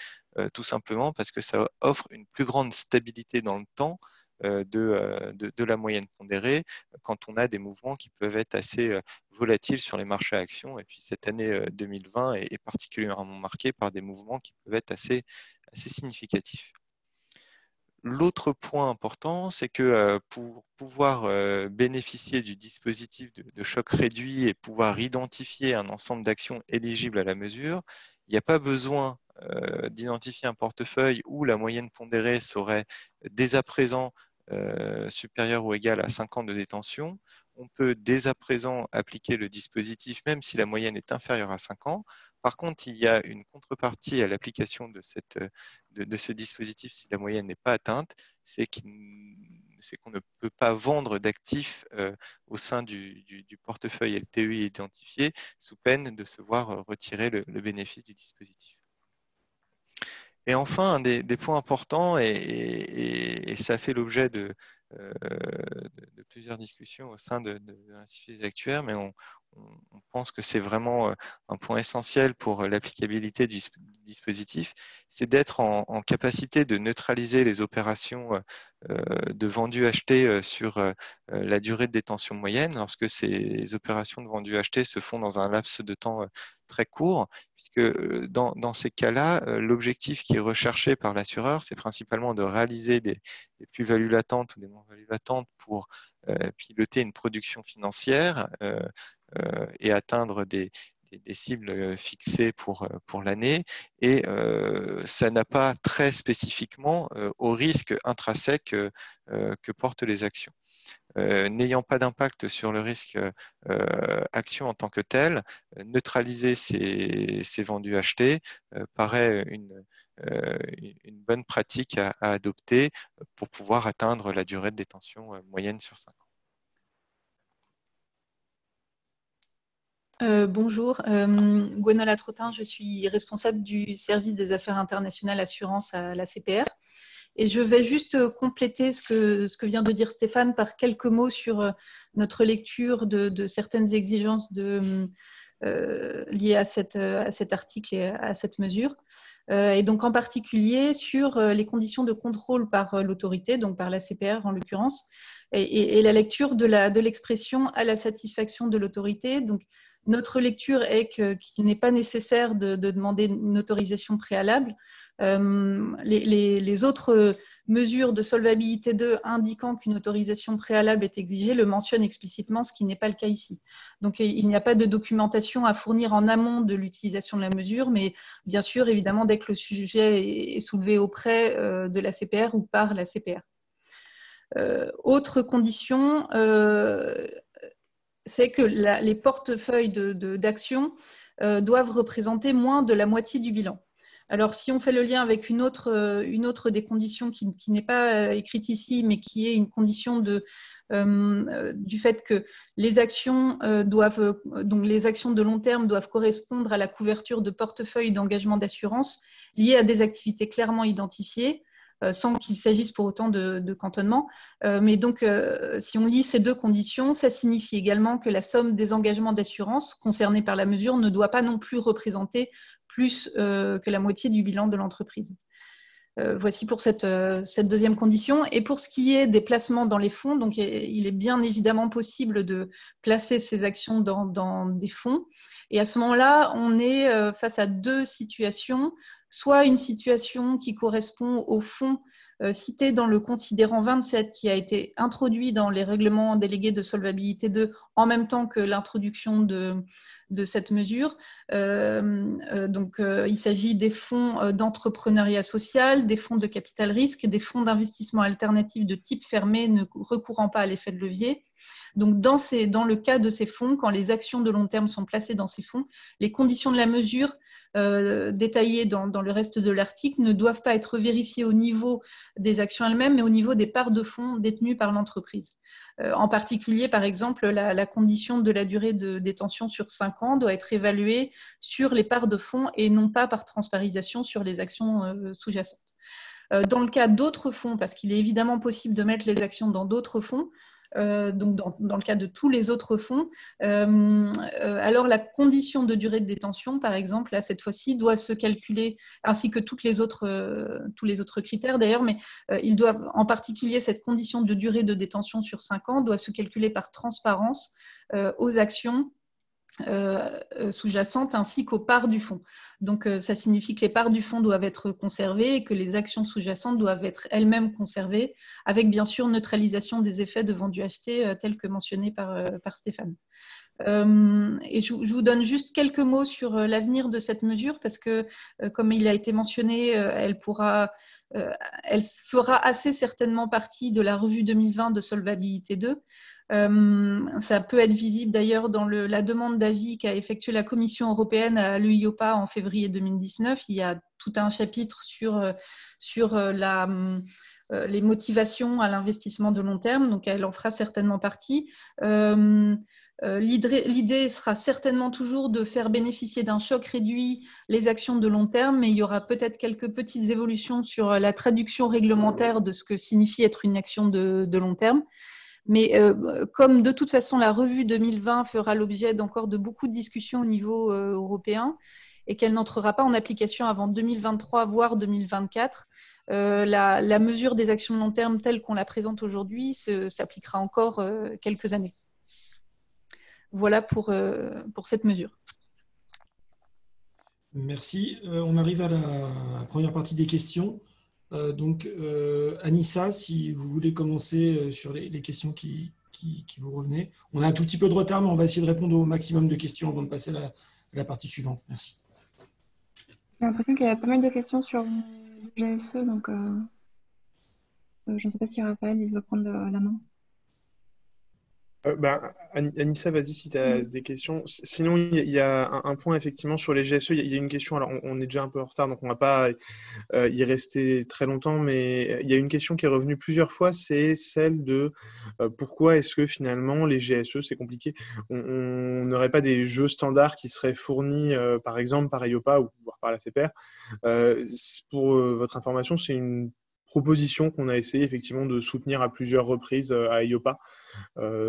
tout simplement parce que ça offre une plus grande stabilité dans le temps de la moyenne pondérée quand on a des mouvements qui peuvent être assez volatiles sur les marchés à actions. Et puis cette année 2020 est particulièrement marquée par des mouvements qui peuvent être assez significatifs. L'autre point important, c'est que pour pouvoir bénéficier du dispositif de choc réduit et pouvoir identifier un ensemble d'actions éligibles à la mesure, il n'y a pas besoin d'identifier un portefeuille où la moyenne pondérée serait dès à présent supérieure ou égale à 5 ans de détention. On peut dès à présent appliquer le dispositif même si la moyenne est inférieure à 5 ans. Par contre, il y a une contrepartie à l'application de ce dispositif si la moyenne n'est pas atteinte, c'est qu'on ne peut pas vendre d'actifs au sein du portefeuille LTI identifié sous peine de se voir retirer le bénéfice du dispositif. Et enfin, un des points importants, et ça fait l'objet de plusieurs discussions au sein de l'Institut des actuaires, mais on pense que c'est vraiment un point essentiel pour l'applicabilité du dispositif, c'est d'être en capacité de neutraliser les opérations de vendu-acheté sur la durée de détention moyenne, lorsque ces opérations de vendu-acheté se font dans un laps de temps très court, puisque dans ces cas-là, l'objectif qui est recherché par l'assureur, c'est principalement de réaliser des plus-values latentes ou des moins-values latentes pour piloter une production financière et atteindre des cibles fixées pour l'année. Et ça n'a pas très spécifiquement au risque intrinsèque que portent les actions. N'ayant pas d'impact sur le risque action en tant que tel, neutraliser ces vendus achetés paraît une bonne pratique à adopter pour pouvoir atteindre la durée de détention moyenne sur 5 ans. Bonjour, Gwenola Trottin, je suis responsable du service des affaires internationales assurance à la CPR. Et je vais juste compléter ce que vient de dire Stéphane par quelques mots sur notre lecture de certaines exigences liées à cet article et à cette mesure. Et donc en particulier sur les conditions de contrôle par l'autorité, donc par la CPR en l'occurrence, et la lecture de l'expression à la satisfaction de l'autorité. Donc notre lecture est qu'il n'est pas nécessaire de demander une autorisation préalable. Les autres mesures de solvabilité 2 indiquant qu'une autorisation préalable est exigée le mentionnent explicitement, ce qui n'est pas le cas ici. Donc il n'y a pas de documentation à fournir en amont de l'utilisation de la mesure, mais bien sûr, évidemment, dès que le sujet est soulevé auprès de la CPR ou par la CPR. Autre condition, c'est que les portefeuilles d'actions doivent représenter moins de la moitié du bilan. Alors, si on fait le lien avec une autre des conditions qui n'est pas écrite ici, mais qui est une condition du fait que les actions donc les actions de long terme doivent correspondre à la couverture de portefeuilles d'engagement d'assurance liées à des activités clairement identifiées, sans qu'il s'agisse pour autant de cantonnement. Mais donc, si on lit ces deux conditions, ça signifie également que la somme des engagements d'assurance concernés par la mesure ne doit pas non plus représenter plus que la moitié du bilan de l'entreprise. Voici pour cette deuxième condition. Et pour ce qui est des placements dans les fonds, donc il est bien évidemment possible de placer ces actions dans des fonds. Et à ce moment-là, on est face à deux situations. Soit une situation qui correspond au fonds cité dans le considérant 27 qui a été introduit dans les règlements délégués de solvabilité 2 en même temps que l'introduction de cette mesure. Il s'agit des fonds d'entrepreneuriat social, des fonds de capital risque, des fonds d'investissement alternatifs de type fermé ne recourant pas à l'effet de levier. Donc, dans le cas de ces fonds, quand les actions de long terme sont placées dans ces fonds, les conditions de la mesure détaillées dans le reste de l'article ne doivent pas être vérifiées au niveau des actions elles-mêmes, mais au niveau des parts de fonds détenues par l'entreprise. En particulier, par exemple, la condition de la durée de détention sur 5 ans doit être évaluée sur les parts de fonds et non pas par transparisation sur les actions sous-jacentes. Dans le cas d'autres fonds, parce qu'il est évidemment possible de mettre les actions dans d'autres fonds, donc dans le cas de tous les autres fonds, alors la condition de durée de détention, par exemple, là, cette fois-ci, doit se calculer, ainsi que tous les autres critères d'ailleurs, mais ils doivent, en particulier, cette condition de durée de détention sur 5 ans doit se calculer par transparence aux actions sous-jacentes ainsi qu'aux parts du fonds. Donc, ça signifie que les parts du fonds doivent être conservées et que les actions sous-jacentes doivent être elles-mêmes conservées, avec bien sûr neutralisation des effets de vendu acheté tels que mentionnés par Stéphane. Et je vous donne juste quelques mots sur l'avenir de cette mesure parce que, comme il a été mentionné, elle pourra elle fera assez certainement partie de la revue 2020 de Solvabilité 2. Ça peut être visible d'ailleurs dans la demande d'avis qu'a effectuée la Commission européenne à l'EIOPA en février 2019. Il y a tout un chapitre sur les motivations à l'investissement de long terme, donc elle en fera certainement partie. L'idée sera certainement toujours de faire bénéficier d'un choc réduit les actions de long terme, mais il y aura peut-être quelques petites évolutions sur la traduction réglementaire de ce que signifie être une action de long terme. Mais comme de toute façon la revue 2020 fera l'objet d'encore de beaucoup de discussions au niveau européen et qu'elle n'entrera pas en application avant 2023 voire 2024, la mesure des actions de long terme telle qu'on la présente aujourd'hui s'appliquera encore quelques années. Voilà pour cette mesure. Merci. On arrive à la première partie des questions. Donc, Anissa, si vous voulez commencer sur les questions qui vous revenaient. On a un tout petit peu de retard, mais on va essayer de répondre au maximum de questions avant de passer à la partie suivante. Merci. J'ai l'impression qu'il y a pas mal de questions sur le GSE, donc je ne sais pas si Raphaël il veut prendre la main. Anissa, vas-y si tu as des questions. Sinon, il y a un point effectivement sur les GSE. Il y a une question, alors on est déjà un peu en retard, donc on ne va pas y rester très longtemps, mais il y a une question qui est revenue plusieurs fois, c'est celle de pourquoi est-ce que finalement les GSE, c'est compliqué. On n'aurait pas des jeux standards qui seraient fournis par exemple par EIOPA ou voire par la CPR. Pour votre information, c'est une proposition qu'on a essayé effectivement de soutenir à plusieurs reprises à EIOPA,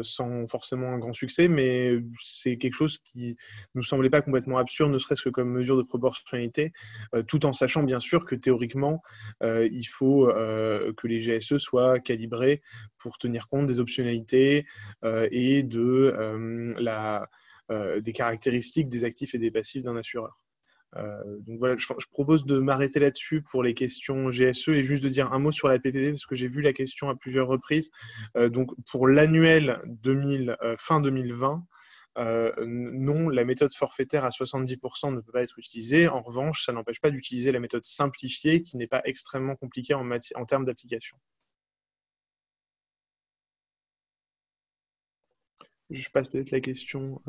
sans forcément un grand succès, mais c'est quelque chose qui nous semblait pas complètement absurde, ne serait-ce que comme mesure de proportionnalité, tout en sachant bien sûr que théoriquement, il faut que les GSE soient calibrés pour tenir compte des optionnalités et des caractéristiques des actifs et des passifs d'un assureur. Donc voilà, je propose de m'arrêter là-dessus pour les questions GSE et juste de dire un mot sur la PPP parce que j'ai vu la question à plusieurs reprises. Donc pour l'annuel fin 2020, non, la méthode forfaitaire à 70% ne peut pas être utilisée. En revanche, ça n'empêche pas d'utiliser la méthode simplifiée qui n'est pas extrêmement compliquée en termes d'application. Je passe peut-être la question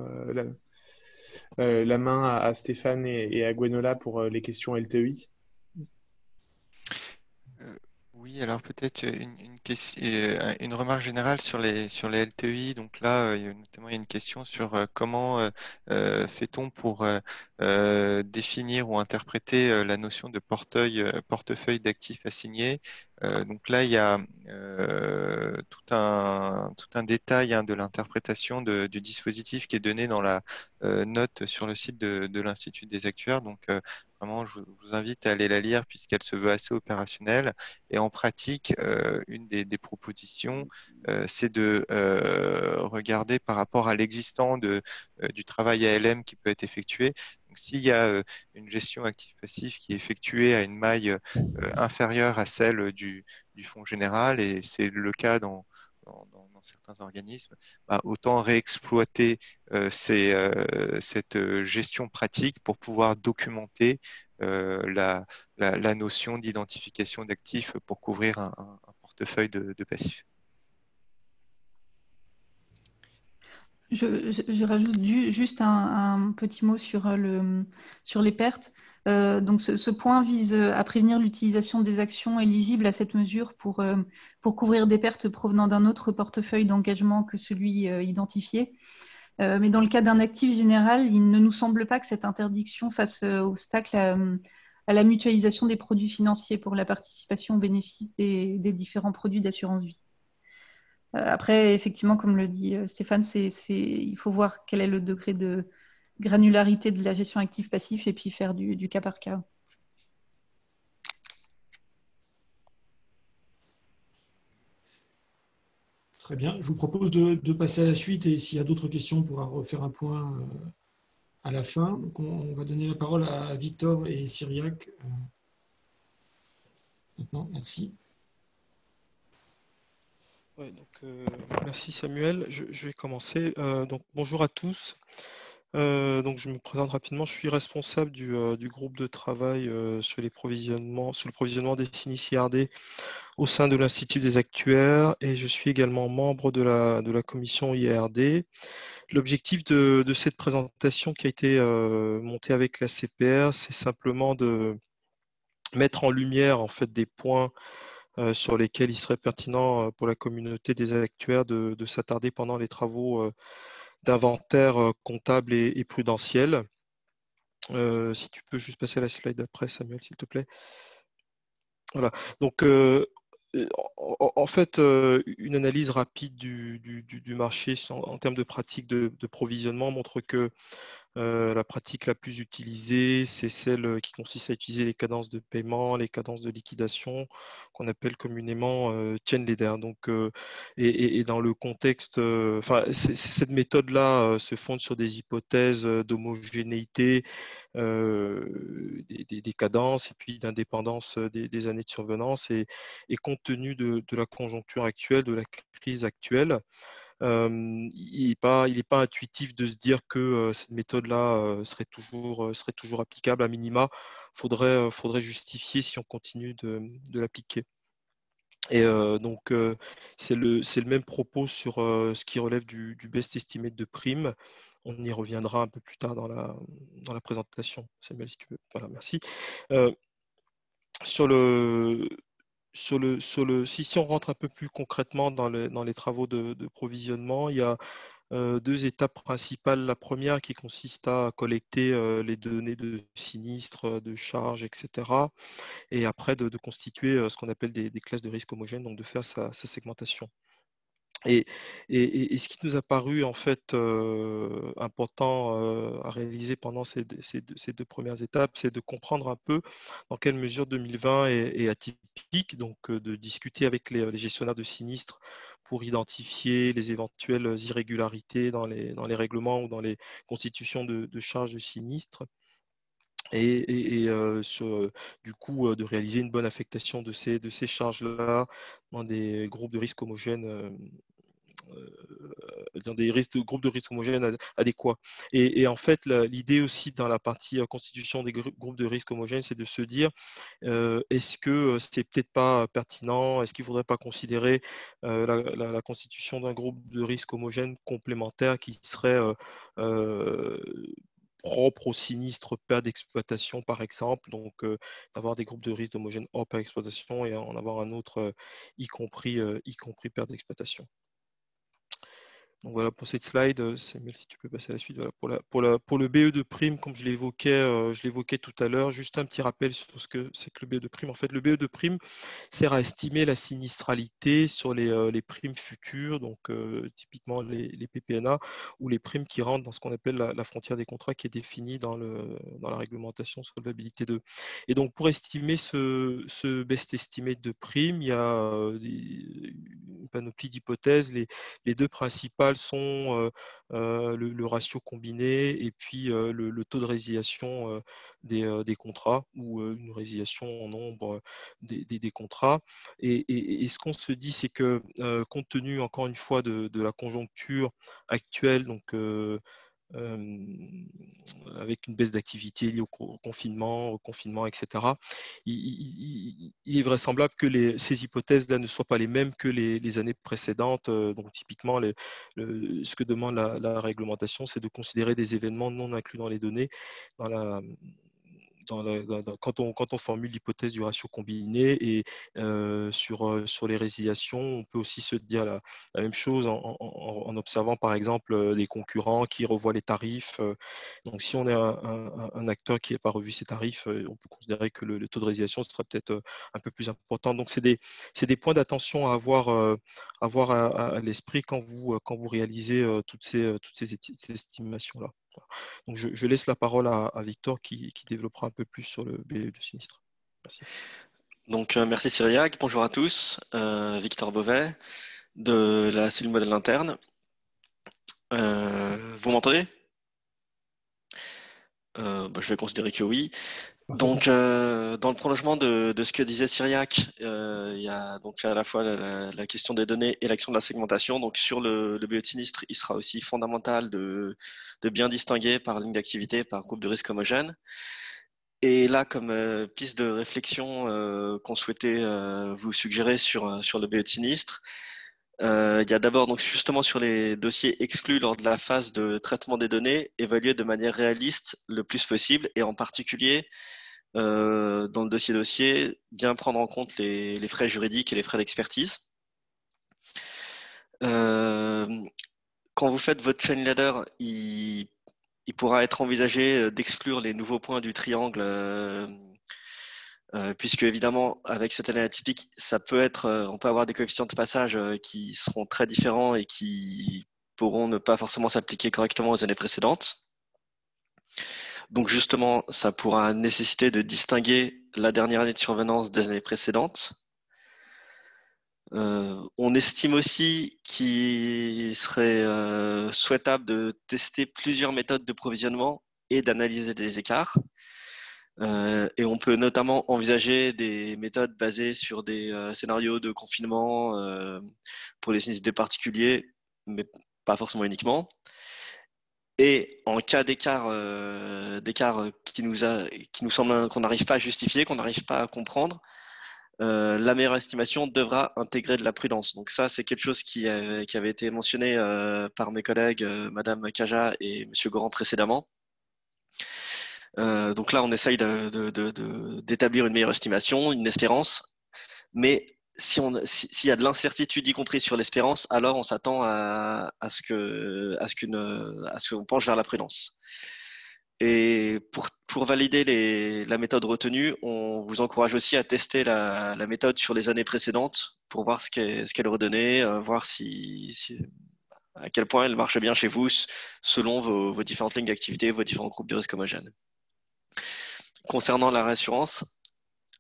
la main à Stéphane et à Gwenola pour les questions LTEI. Oui, alors peut-être une remarque générale sur les LTEI. Donc là, notamment, il y a une question sur comment fait-on pour définir ou interpréter la notion de portefeuille d'actifs assignés. Donc là, il y a tout un détail de l'interprétation du dispositif qui est donné dans la note sur le site de l'Institut des actuaires. Donc vraiment, je vous invite à aller la lire puisqu'elle se veut assez opérationnelle. Et en pratique, une des propositions, c'est de regarder par rapport à l'existant du travail ALM qui peut être effectué. Donc, s'il y a une gestion actif-passif qui est effectuée à une maille inférieure à celle du fonds général, et c'est le cas dans certains organismes, autant réexploiter cette gestion pratique pour pouvoir documenter la notion d'identification d'actifs pour couvrir un portefeuille de passifs. Je rajoute juste un petit mot sur les pertes. Donc ce point vise à prévenir l'utilisation des actions éligibles à cette mesure pour couvrir des pertes provenant d'un autre portefeuille d'engagement que celui identifié. Mais dans le cas d'un actif général, il ne nous semble pas que cette interdiction fasse obstacle à la mutualisation des produits financiers pour la participation aux bénéfices des différents produits d'assurance vie. Après, effectivement, comme le dit Stéphane, il faut voir quel est le degré de granularité de la gestion active-passif et puis faire du cas par cas. Très bien. Je vous propose de passer à la suite et s'il y a d'autres questions, on pourra refaire un point à la fin. Donc on va donner la parole à Victor et Cyriac. Maintenant, merci. Ouais, donc, merci Samuel. Je vais commencer. Donc, bonjour à tous. Donc, je me présente rapidement. Je suis responsable du groupe de travail sur le provisionnement des sinistres IRD au sein de l'Institut des actuaires et je suis également membre de la commission IRD. L'objectif de cette présentation qui a été montée avec la CPR, c'est simplement de mettre en lumière en fait des points sur lesquels il serait pertinent pour la communauté des actuaires de s'attarder pendant les travaux d'inventaire comptable et prudentiel. Si tu peux juste passer à la slide d'après, Samuel, s'il te plaît. Voilà. Donc, en fait, une analyse rapide du marché en termes de pratiques de provisionnement montre que la pratique la plus utilisée, c'est celle qui consiste à utiliser les cadences de paiement, les cadences de liquidation, qu'on appelle communément chain leader. Donc, et dans le contexte, cette méthode-là se fonde sur des hypothèses d'homogénéité des cadences et puis d'indépendance des années de survenance. Et compte tenu de la conjoncture actuelle, de la crise actuelle, il n'est pas intuitif de se dire que cette méthode-là serait toujours applicable. À minima, faudrait justifier si on continue de l'appliquer. Et donc, c'est le même propos sur ce qui relève du best estimate de prime. On y reviendra un peu plus tard dans la présentation. Samuel, si tu veux. Voilà, merci. Si on rentre un peu plus concrètement dans les travaux de provisionnement, il y a deux étapes principales. La première qui consiste à collecter les données de sinistres, de charges, etc. Et après de constituer ce qu'on appelle des classes de risque homogènes, donc de faire sa segmentation. Et ce qui nous a paru en fait important à réaliser pendant ces deux premières étapes, c'est de comprendre un peu dans quelle mesure 2020 est atypique, donc de discuter avec les gestionnaires de sinistres pour identifier les éventuelles irrégularités dans les règlements ou dans les constitutions de charges de sinistres. Et du coup, de réaliser une bonne affectation de ces charges-là dans des groupes de risques homogènes dans des groupes de risques homogènes adéquats. Et en fait, l'idée aussi dans la partie constitution des groupes de risques homogènes, c'est de se dire est-ce que c'est peut-être pas pertinent, est-ce qu'il ne faudrait pas considérer la constitution d'un groupe de risques homogènes complémentaire qui serait propre au sinistre perte d'exploitation, par exemple, donc d'avoir des groupes de risques homogènes hors perte d'exploitation et en avoir un autre, y compris perte d'exploitation. Donc voilà pour cette slide. Samuel, si tu peux passer à la suite. Voilà, pour le BE de prime, comme je l'évoquais tout à l'heure, juste un petit rappel sur ce que c'est que le BE de prime. En fait, le BE de prime sert à estimer la sinistralité sur les primes futures, donc typiquement les PPNA, ou les primes qui rentrent dans ce qu'on appelle la frontière des contrats qui est définie dans la réglementation solvabilité 2. Et donc pour estimer ce best estimate de prime, il y a une panoplie d'hypothèses. Les deux principales sont le ratio combiné et puis le taux de résiliation des contrats ou une résiliation en nombre des contrats. Et ce qu'on se dit, c'est que compte tenu encore une fois de la conjoncture actuelle, donc avec une baisse d'activité liée au confinement, etc. Il est vraisemblable que ces hypothèses-là ne soient pas les mêmes que les années précédentes. Donc typiquement, ce que demande la réglementation, c'est de considérer des événements non inclus dans les données quand on formule l'hypothèse du ratio combiné. Et sur les résiliations, on peut aussi se dire la même chose en observant par exemple les concurrents qui revoient les tarifs. Donc si on est un acteur qui n'a pas revu ses tarifs, on peut considérer que le taux de résiliation sera peut-être un peu plus important. Donc c'est des points d'attention à avoir à l'esprit quand vous réalisez toutes ces estimations-là. Donc je laisse la parole à Victor qui développera un peu plus sur le BE de sinistre. Merci. Donc merci Cyriac, bonjour à tous, Victor Beauvais de la cellule modèle interne. Vous m'entendez? Je vais considérer que oui. Donc, dans le prolongement de ce que disait Cyriac, il y a donc à la fois la question des données et l'action de la segmentation. Donc, sur le biosinistre, il sera aussi fondamental de bien distinguer par ligne d'activité, par groupe de risque homogène. Et là, comme piste de réflexion qu'on souhaitait vous suggérer sur le biosinistre, il y a d'abord donc justement sur les dossiers exclus lors de la phase de traitement des données, évaluer de manière réaliste le plus possible, et en particulier dans le dossier, bien prendre en compte les frais juridiques et les frais d'expertise. Quand vous faites votre chain leader, il pourra être envisagé d'exclure les nouveaux points du triangle, puisque évidemment, avec cette année atypique, ça peut être, on peut avoir des coefficients de passage qui seront très différents et qui pourront ne pas forcément s'appliquer correctement aux années précédentes. Donc justement, ça pourra nécessiter de distinguer la dernière année de survenance des années précédentes. On estime aussi qu'il serait souhaitable de tester plusieurs méthodes de provisionnement et d'analyser des écarts. Et on peut notamment envisager des méthodes basées sur des scénarios de confinement pour les sinistres particuliers, mais pas forcément uniquement. Et en cas d'écart qui nous semble qu'on n'arrive pas à justifier, qu'on n'arrive pas à comprendre, la meilleure estimation devra intégrer de la prudence. Donc ça, c'est quelque chose qui avait été mentionné par mes collègues, Madame Kaja et Monsieur Goran précédemment. Donc là, on essaye d'établir une meilleure estimation, une espérance, mais s'il y a de l'incertitude, y compris sur l'espérance, alors on s'attend à ce qu'on penche vers la prudence. Et pour valider la méthode retenue, on vous encourage aussi à tester la méthode sur les années précédentes pour voir ce qu'elle redonnait, voir à quel point elle marche bien chez vous selon vos différentes lignes d'activité, vos différents groupes de risque homogènes. Concernant la réassurance,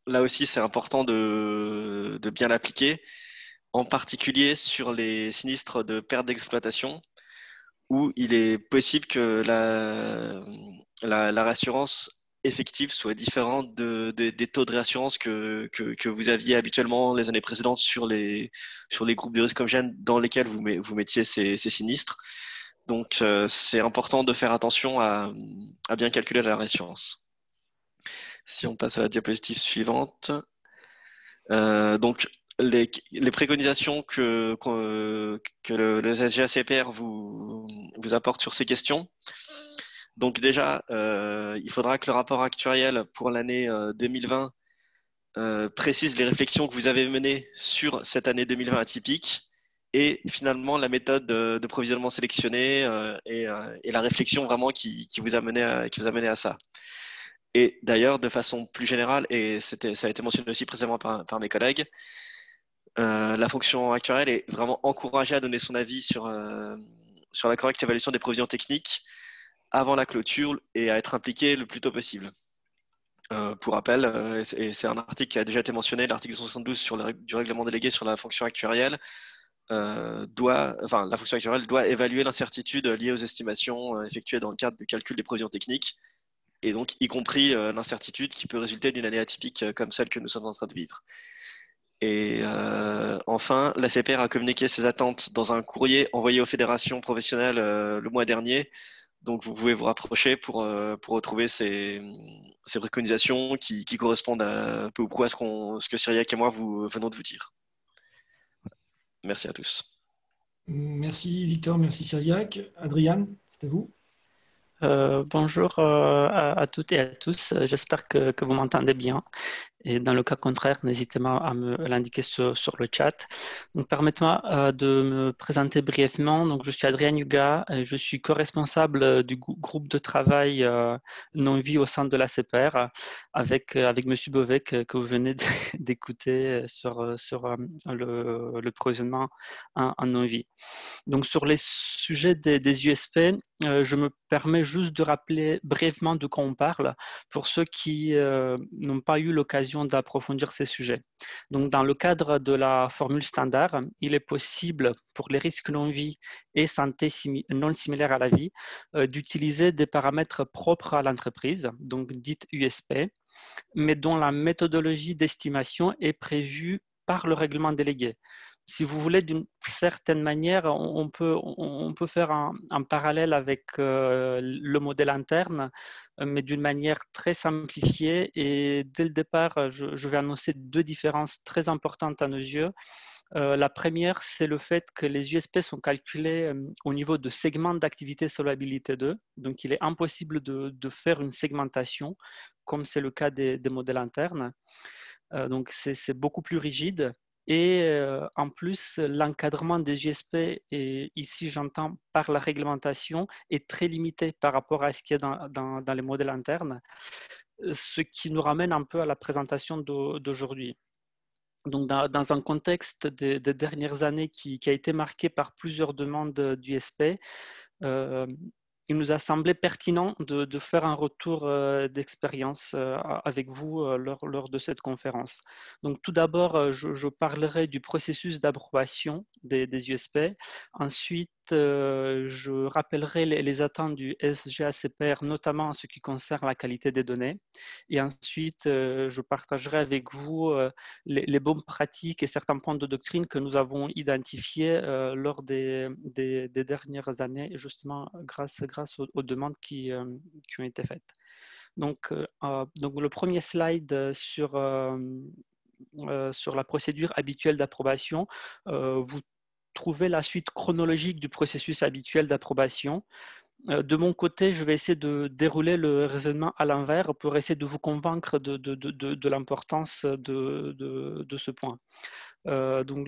là aussi, c'est important de bien l'appliquer, en particulier sur les sinistres de perte d'exploitation, où il est possible que la réassurance effective soit différente des taux de réassurance que vous aviez habituellement les années précédentes sur les groupes de risque homogènes dans lesquels vous mettiez ces sinistres. Donc, c'est important de faire attention à bien calculer la réassurance. Si on passe à la diapositive suivante. Donc, les préconisations que le SGACPR vous apporte sur ces questions. Donc déjà, il faudra que le rapport actuariel pour l'année 2020 précise les réflexions que vous avez menées sur cette année 2020 atypique et finalement la méthode de provisionnement sélectionné et la réflexion vraiment qui vous a mené à ça. Et d'ailleurs, de façon plus générale, et ça a été mentionné aussi précédemment par mes collègues, la fonction actuarielle est vraiment encouragée à donner son avis sur la correcte évaluation des provisions techniques avant la clôture et à être impliquée le plus tôt possible. Pour rappel, et c'est un article qui a déjà été mentionné, l'article 72 du règlement délégué sur la fonction actuarielle, la fonction actuarielle doit évaluer l'incertitude liée aux estimations effectuées dans le cadre du calcul des provisions techniques, et donc y compris l'incertitude qui peut résulter d'une année atypique comme celle que nous sommes en train de vivre. Et enfin, la CPR a communiqué ses attentes dans un courrier envoyé aux fédérations professionnelles le mois dernier. Donc vous pouvez vous rapprocher pour retrouver ces préconisations qui correspondent un peu ou prou à ce que Cyriac et moi venons de vous dire. Merci à tous. Merci Victor, merci Cyriac. Adriane, c'est à vous. Bonjour à toutes et à tous. J'espère que vous m'entendez bien. Et dans le cas contraire, n'hésitez pas à me l'indiquer sur le chat. Donc, permettez-moi de me présenter brièvement. Donc, je suis Adrien Huga, je suis co-responsable du groupe de travail non-vie au sein de la CPR avec M. Beauvais que vous venez d'écouter sur le provisionnement en non-vie. Donc, sur les sujets des USP, je me permets juste de rappeler brièvement de quoi on parle pour ceux qui n'ont pas eu l'occasion d'approfondir ces sujets. Donc, dans le cadre de la formule standard, il est possible pour les risques non-vie et santé non similaires à la vie d'utiliser des paramètres propres à l'entreprise, donc dites USP, mais dont la méthodologie d'estimation est prévue par le règlement délégué. Si vous voulez, d'une certaine manière, on peut faire un parallèle avec le modèle interne, mais d'une manière très simplifiée. Et dès le départ, je vais annoncer deux différences très importantes à nos yeux. La première, c'est le fait que les USP sont calculés au niveau de segments d'activité solvabilité 2. Donc, il est impossible de faire une segmentation, comme c'est le cas des modèles internes. Donc, c'est beaucoup plus rigide. Et en plus, l'encadrement des USP, et ici j'entends par la réglementation, est très limité par rapport à ce qu'il y a dans les modèles internes, ce qui nous ramène un peu à la présentation d'aujourd'hui. Donc, dans un contexte des dernières années qui a été marqué par plusieurs demandes d'USP, il nous a semblé pertinent de faire un retour d'expérience avec vous lors de cette conférence. Donc, tout d'abord, je parlerai du processus d'approbation des USP. Ensuite, je rappellerai les attentes du SGACPR, notamment en ce qui concerne la qualité des données. Et ensuite, je partagerai avec vous les bonnes pratiques et certains points de doctrine que nous avons identifiés lors des dernières années, justement grâce aux demandes qui ont été faites. Donc, le premier slide sur la procédure habituelle d'approbation, vous trouvez la suite chronologique du processus habituel d'approbation. De mon côté, je vais essayer de dérouler le raisonnement à l'envers pour essayer de vous convaincre de l'importance de ce point. Donc,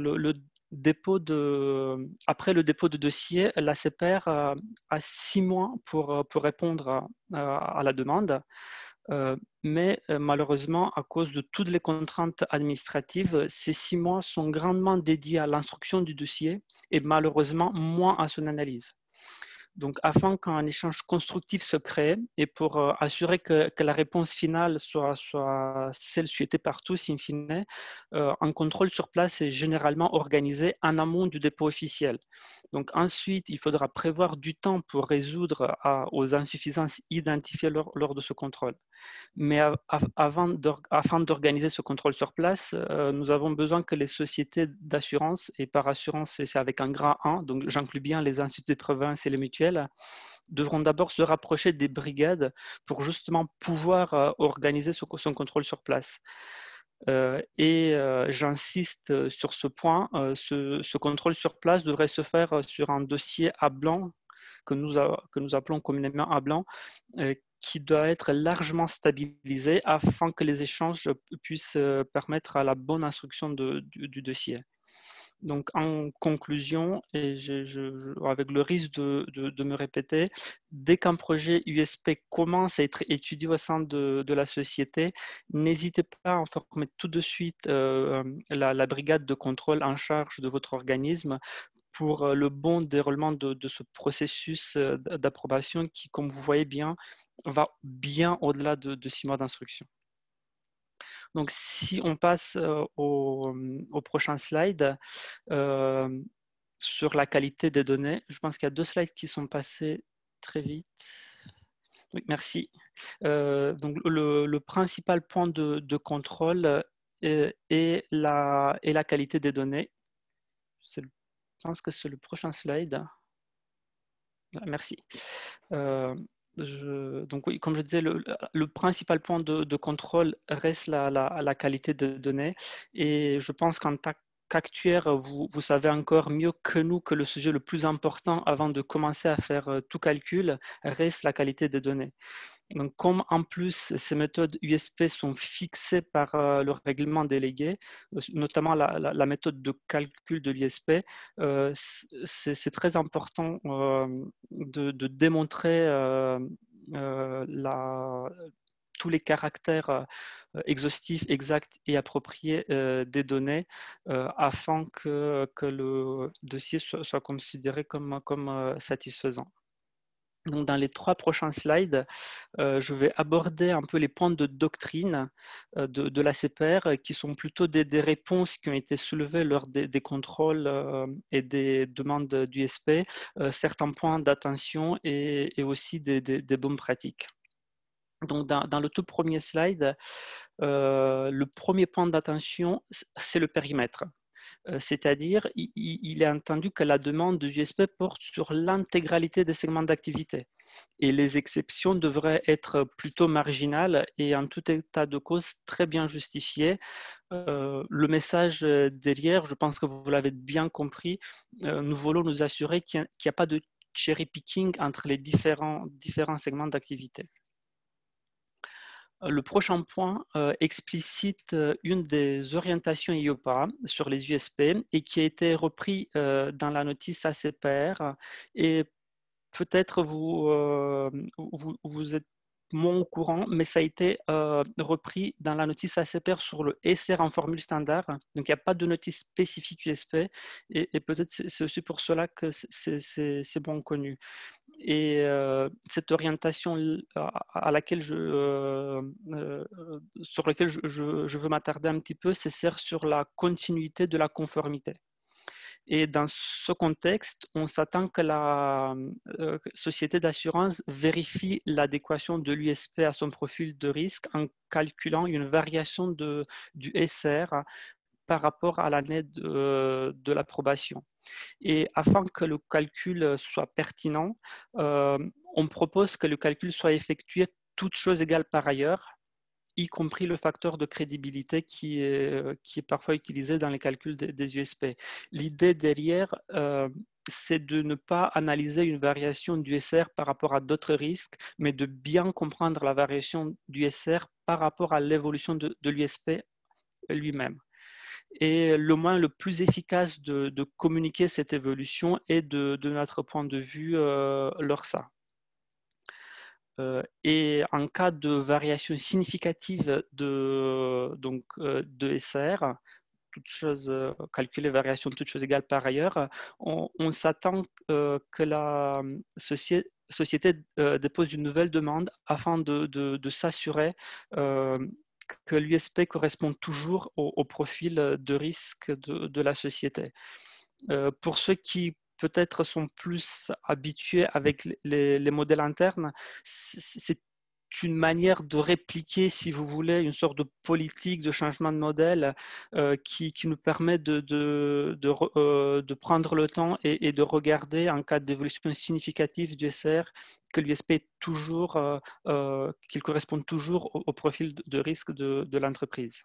après le dépôt de dossier, l'ACPR a 6 mois pour répondre à la demande. Mais malheureusement, à cause de toutes les contraintes administratives, ces 6 mois sont grandement dédiés à l'instruction du dossier et malheureusement moins à son analyse. Donc, afin qu'un échange constructif se crée et pour assurer que la réponse finale soit celle souhaitée par tous, in fine, un contrôle sur place est généralement organisé en amont du dépôt officiel. Donc, ensuite, il faudra prévoir du temps pour résoudre aux insuffisances identifiées lors de ce contrôle. Mais afin d'organiser ce contrôle sur place, nous avons besoin que les sociétés d'assurance, et par assurance, c'est avec un grand 1, donc j'inclus bien les instituts de province et les mutuelles, devront d'abord se rapprocher des brigades pour justement pouvoir organiser son contrôle sur place. J'insiste sur ce point, ce contrôle sur place devrait se faire sur un dossier à blanc que nous appelons communément à blanc, qui doit être largement stabilisé afin que les échanges puissent permettre à la bonne instruction du dossier. Donc, en conclusion, et avec le risque de me répéter, dès qu'un projet USP commence à être étudié au sein de la société, n'hésitez pas à informer tout de suite la brigade de contrôle en charge de votre organisme pour le bon déroulement de ce processus d'approbation qui, comme vous voyez bien, va bien au-delà de 6 mois d'instruction. Donc, si on passe au prochain slide, sur la qualité des données, je pense qu'il y a 2 slides qui sont passés très vite. Oui, merci. Donc, le principal point de contrôle est la qualité des données. Je pense que c'est le prochain slide. Merci. Donc oui, comme je disais, le principal point de contrôle reste la qualité de données. Et je pense qu'en tant qu'actuaire, vous savez encore mieux que nous que le sujet le plus important avant de commencer à faire tout calcul reste la qualité des données. Donc, comme en plus ces méthodes USP sont fixées par le règlement délégué, notamment la méthode de calcul de l'USP, c'est très important de démontrer tous les caractères exhaustifs, exacts et appropriés des données afin que le dossier soit considéré comme satisfaisant. Donc, dans les 3 prochains slides, je vais aborder un peu les points de doctrine de l'ACPR qui sont plutôt des réponses qui ont été soulevées lors des contrôles et des demandes d'USP, certains points d'attention et aussi des bonnes pratiques. Donc, dans le tout premier slide, le premier point d'attention, c'est le périmètre. C'est-à-dire, il est entendu que la demande de USP porte sur l'intégralité des segments d'activité. Et les exceptions devraient être plutôt marginales et en tout état de cause très bien justifiées. Le message derrière, je pense que vous l'avez bien compris, nous voulons nous assurer qu'il n'y a pas de cherry picking entre les différents segments d'activité. Le prochain point explicite une des orientations IOPA sur les USP et qui a été repris dans la notice ACPR. Et peut-être vous êtes moins au courant, mais ça a été repris dans la notice ACPR sur le SR en formule standard. Donc, il n'y a pas de notice spécifique USP et peut-être c'est aussi pour cela que c'est bon connu. Et cette orientation sur laquelle je veux m'attarder un petit peu, c'est sur la continuité de la conformité. Et dans ce contexte, on s'attend que la société d'assurance vérifie l'adéquation de l'USP à son profil de risque en calculant une variation du SR par rapport à l'année de l'approbation. Et afin que le calcul soit pertinent, on propose que le calcul soit effectué toutes choses égales par ailleurs, y compris le facteur de crédibilité qui est parfois utilisé dans les calculs des USP. L'idée derrière, c'est de ne pas analyser une variation du SR par rapport à d'autres risques, mais de bien comprendre la variation du SR par rapport à l'évolution de l'USP lui-même. Et le moyen le plus efficace de communiquer cette évolution est de notre point de vue l'ORSA. Et en cas de variation significative de SR, calculer variation de toutes choses égales par ailleurs, on s'attend que la société dépose une nouvelle demande afin de s'assurer que l'USP correspond toujours au profil de risque de la société. Pour ceux qui peut-être sont plus habitués avec les modèles internes, c'est une manière de répliquer, si vous voulez, une sorte de politique de changement de modèle qui nous permet de prendre le temps et de regarder en cas d'évolution significative du SR que l'USP est toujours, qu'il correspond toujours au profil de risque de l'entreprise.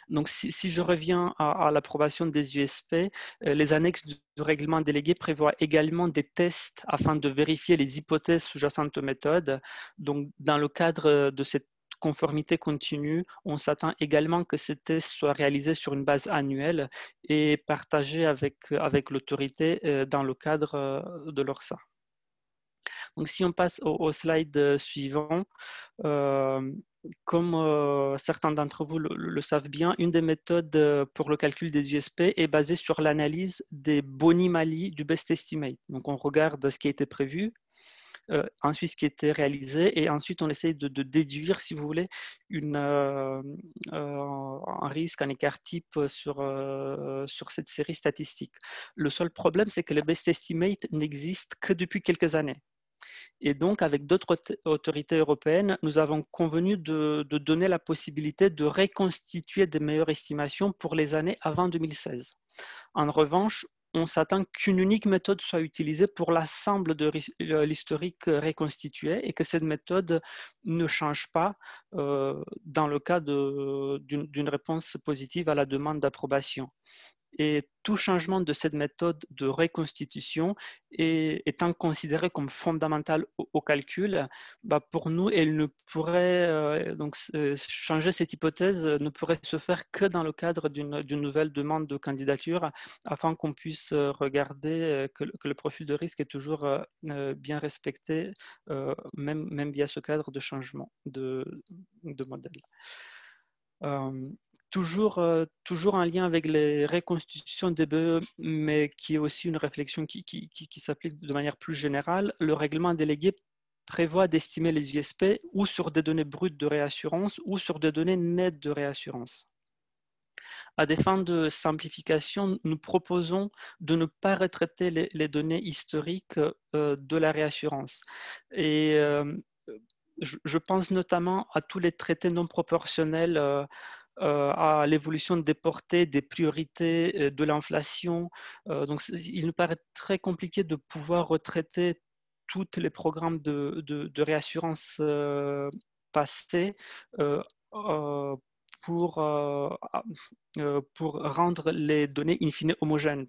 Donc, si je reviens à l'approbation des USP, les annexes du règlement délégué prévoient également des tests afin de vérifier les hypothèses sous-jacentes aux méthodes. Donc, dans le cadre de cette conformité continue, on s'attend également que ces tests soient réalisés sur une base annuelle et partagés avec l'autorité dans le cadre de l'ORSA. Donc, si on passe au slide suivant, comme certains d'entre vous le savent bien, une des méthodes pour le calcul des USP est basée sur l'analyse des boni-malus du best estimate. Donc, on regarde ce qui a été prévu, ensuite ce qui a été réalisé, et ensuite on essaye de déduire, si vous voulez, un risque, un écart type sur cette série statistique. Le seul problème, c'est que le best estimate n'existe que depuis quelques années. Et donc, avec d'autres autorités européennes, nous avons convenu de donner la possibilité de reconstituer des meilleures estimations pour les années avant 2016. En revanche, on s'attend qu'une unique méthode soit utilisée pour l'ensemble de l'historique reconstitué et que cette méthode ne change pas dans le cas d'une réponse positive à la demande d'approbation. Et tout changement de cette méthode de reconstitution étant considéré comme fondamental au calcul, pour nous, elle ne pourrait changer cette hypothèse ne pourrait se faire que dans le cadre d'une nouvelle demande de candidature, afin qu'on puisse regarder que le profil de risque est toujours bien respecté, même via ce cadre de changement de modèle. Toujours en lien avec les reconstitutions DBE, mais qui est aussi une réflexion qui s'applique de manière plus générale, le règlement délégué prévoit d'estimer les USP ou sur des données brutes de réassurance ou sur des données nettes de réassurance. À des fins de simplification, nous proposons de ne pas retraiter les données historiques de la réassurance. Et je pense notamment à tous les traités non proportionnels, à l'évolution des portées, des priorités, de l'inflation. Donc, il nous paraît très compliqué de pouvoir retraiter tous les programmes de réassurance passés euh, euh, pour, euh, pour rendre les données in fine homogènes.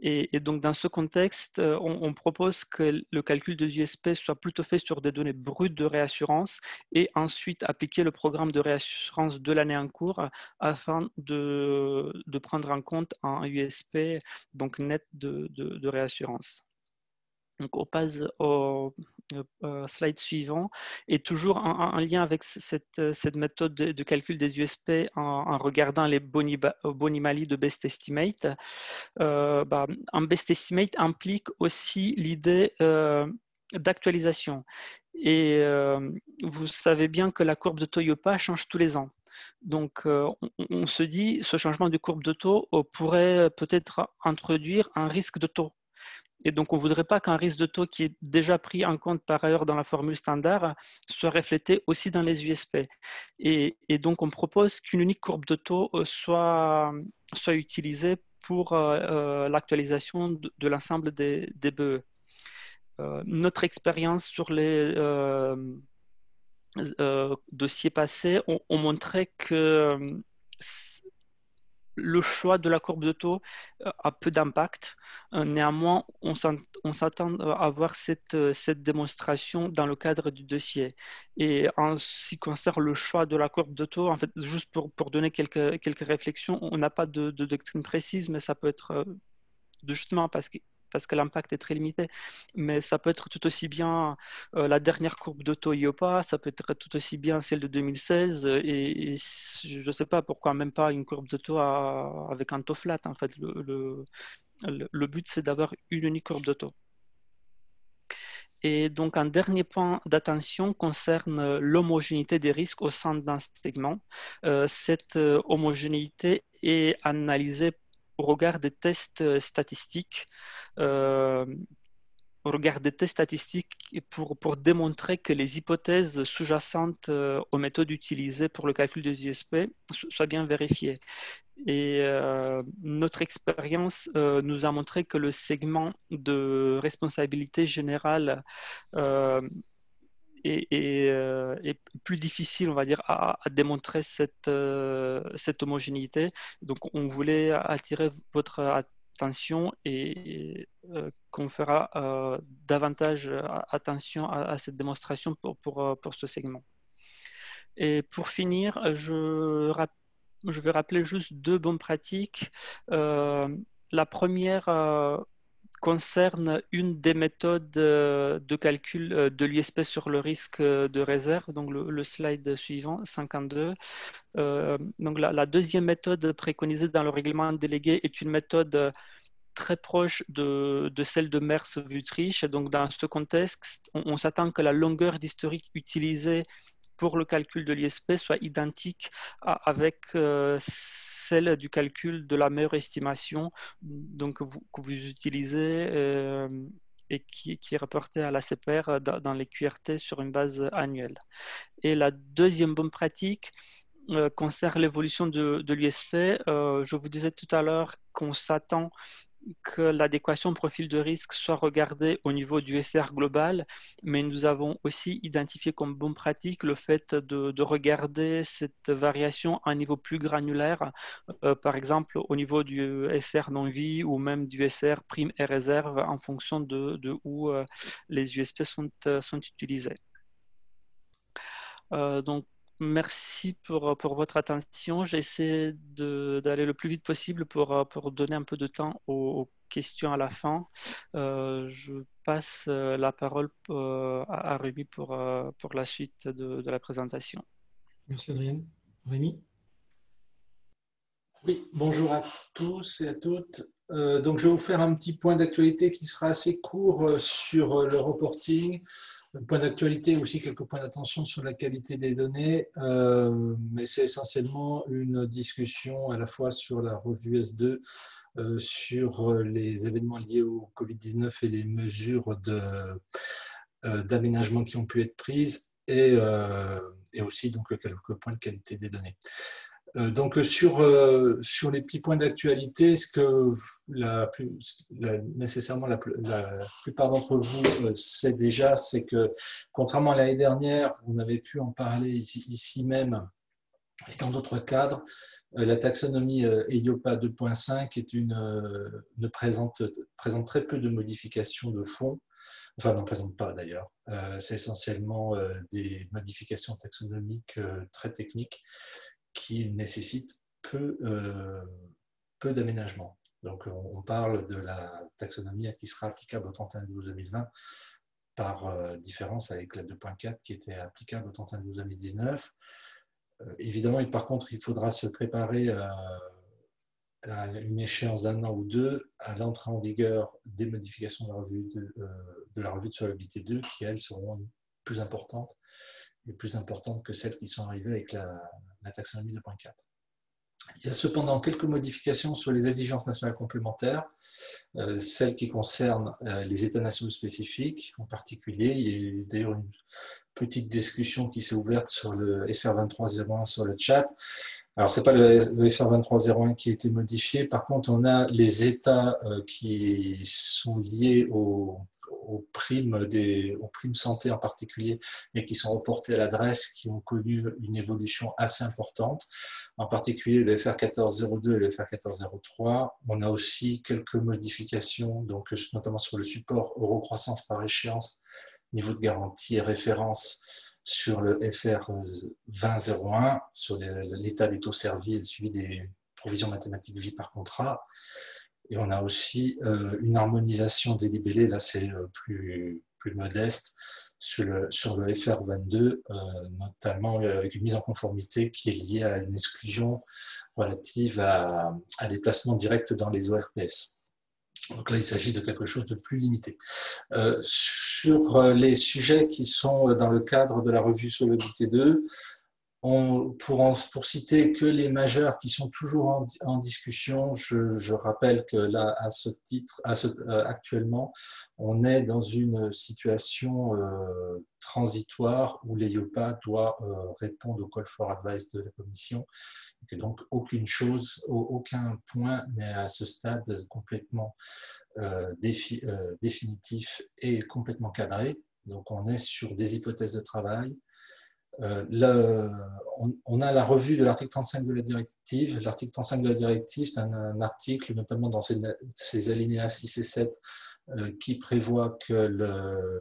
Et donc, dans ce contexte, on propose que le calcul des USP soit plutôt fait sur des données brutes de réassurance et ensuite appliquer le programme de réassurance de l'année en cours afin de prendre en compte un USP donc net de réassurance. Donc, on passe au slide suivant. Et toujours en lien avec cette méthode de calcul des USP en regardant les bonimali de best estimate, un best estimate implique aussi l'idée d'actualisation. Et vous savez bien que la courbe de Toyopa change tous les ans. Donc, on se dit, ce changement de courbe de taux pourrait peut-être introduire un risque de taux. Et donc, on ne voudrait pas qu'un risque de taux qui est déjà pris en compte par ailleurs dans la formule standard soit reflété aussi dans les USP. Et donc, on propose qu'une unique courbe de taux soit utilisée pour l'actualisation de l'ensemble des BE. Notre expérience sur les dossiers passés ont montré que le choix de la courbe de taux a peu d'impact. Néanmoins, on s'attend à voir cette démonstration dans le cadre du dossier. Et en ce qui concerne le choix de la courbe de taux, en fait, juste pour donner quelques réflexions, on n'a pas de doctrine précise, mais ça peut être justement parce que l'impact est très limité, mais ça peut être tout aussi bien la dernière courbe de taux IOPA, ça peut être tout aussi bien celle de 2016, et je ne sais pas pourquoi même pas une courbe de taux avec un taux flat. En fait, le but, c'est d'avoir une unique courbe de taux. Et donc, un dernier point d'attention concerne l'homogénéité des risques au sein d'un segment. Cette homogénéité est analysée au regard des tests statistiques, pour démontrer que les hypothèses sous-jacentes aux méthodes utilisées pour le calcul des USP soient bien vérifiées. Et notre expérience nous a montré que le segment de responsabilité générale est plus difficile, on va dire, à démontrer cette homogénéité. Donc, on voulait attirer votre attention et qu'on fera davantage attention à cette démonstration pour ce segment. Et pour finir, je vais rappeler juste deux bonnes pratiques. La première concerne une des méthodes de calcul de l'USP sur le risque de réserve, donc le slide suivant, 52. Donc la deuxième méthode préconisée dans le règlement délégué est une méthode très proche de celle de Merz-Wüthrich. Donc dans ce contexte, on s'attend que la longueur d'historique utilisée pour le calcul de l'ISP soit identique avec celle du calcul de la meilleure estimation donc, que vous utilisez et qui est rapportée à la CPR dans les QRT sur une base annuelle. Et la deuxième bonne pratique concerne l'évolution de l'USP. Je vous disais tout à l'heure qu'on s'attend que l'adéquation profil de risque soit regardée au niveau du SR global, mais nous avons aussi identifié comme bonne pratique le fait de regarder cette variation à un niveau plus granulaire, par exemple au niveau du SR non-vie ou même du SR prime et réserve en fonction de où les USP sont utilisés. Donc, merci pour votre attention. J'essaie d'aller le plus vite possible pour donner un peu de temps aux questions à la fin. Je passe la parole à Rémi pour la suite de la présentation. Merci Adrien. Rémi? Oui, bonjour à tous et à toutes. Donc, je vais vous faire un petit point d'actualité qui sera assez court sur le reporting. Un point d'actualité aussi, quelques points d'attention sur la qualité des données, mais c'est essentiellement une discussion à la fois sur la revue S2, sur les événements liés au Covid-19 et les mesures d'aménagement qui ont pu être prises, et aussi donc, quelques points de qualité des données. Donc sur les petits points d'actualité, ce que nécessairement la plupart d'entre vous sait déjà, c'est que contrairement à l'année dernière, on avait pu en parler ici même et dans d'autres cadres, la taxonomie EIOPA 2.5 ne présente très peu de modifications de fond, enfin n'en présente pas d'ailleurs. C'est essentiellement des modifications taxonomiques très techniques qui nécessitent peu d'aménagement. Donc on parle de la taxonomie qui sera applicable au 31/12/2020 par différence avec la 2.4 qui était applicable au 31/12/2019. Évidemment, par contre, il faudra se préparer à une échéance d'1 an ou 2 à l'entrée en vigueur des modifications de la revue de solvabilité 2 qui, elles, seront plus importantes que celles qui sont arrivées avec la taxonomie 2.4. Il y a cependant quelques modifications sur les exigences nationales complémentaires, celles qui concernent les États nationaux spécifiques en particulier. Il y a d'ailleurs une petite discussion qui s'est ouverte sur le FR 2301 sur le chat. Alors, ce n'est pas le FR 2301 qui a été modifié. Par contre, on a les États qui sont liés aux primes santé en particulier et qui sont reportés à l'adresse, qui ont connu une évolution assez importante. En particulier, le FR 1402 et le FR 1403. On a aussi quelques modifications, donc, notamment sur le support euro-croissance par échéance, niveau de garantie et référence sur le FR 2001, sur l'état des taux servis et le suivi des provisions mathématiques vie par contrat. Et on a aussi une harmonisation des libellés, là c'est plus modeste, sur le FR 22, notamment avec une mise en conformité qui est liée à une exclusion relative à des placements directs dans les ORPS. Donc là, il s'agit de quelque chose de plus limité. Sur les sujets qui sont dans le cadre de la revue Solvabilité 2, pour citer que les majeurs qui sont toujours en discussion, je rappelle que là, à ce titre, actuellement, on est dans une situation transitoire où l'EIOPA doit répondre au call for advice de la Commission, et que donc aucun point n'est à ce stade complètement définitif et complètement cadré. Donc on est sur des hypothèses de travail. On a la revue de l'article 35 de la directive. L'article 35 de la directive, c'est un article, notamment dans ces alinéas 6 et 7, qui prévoit que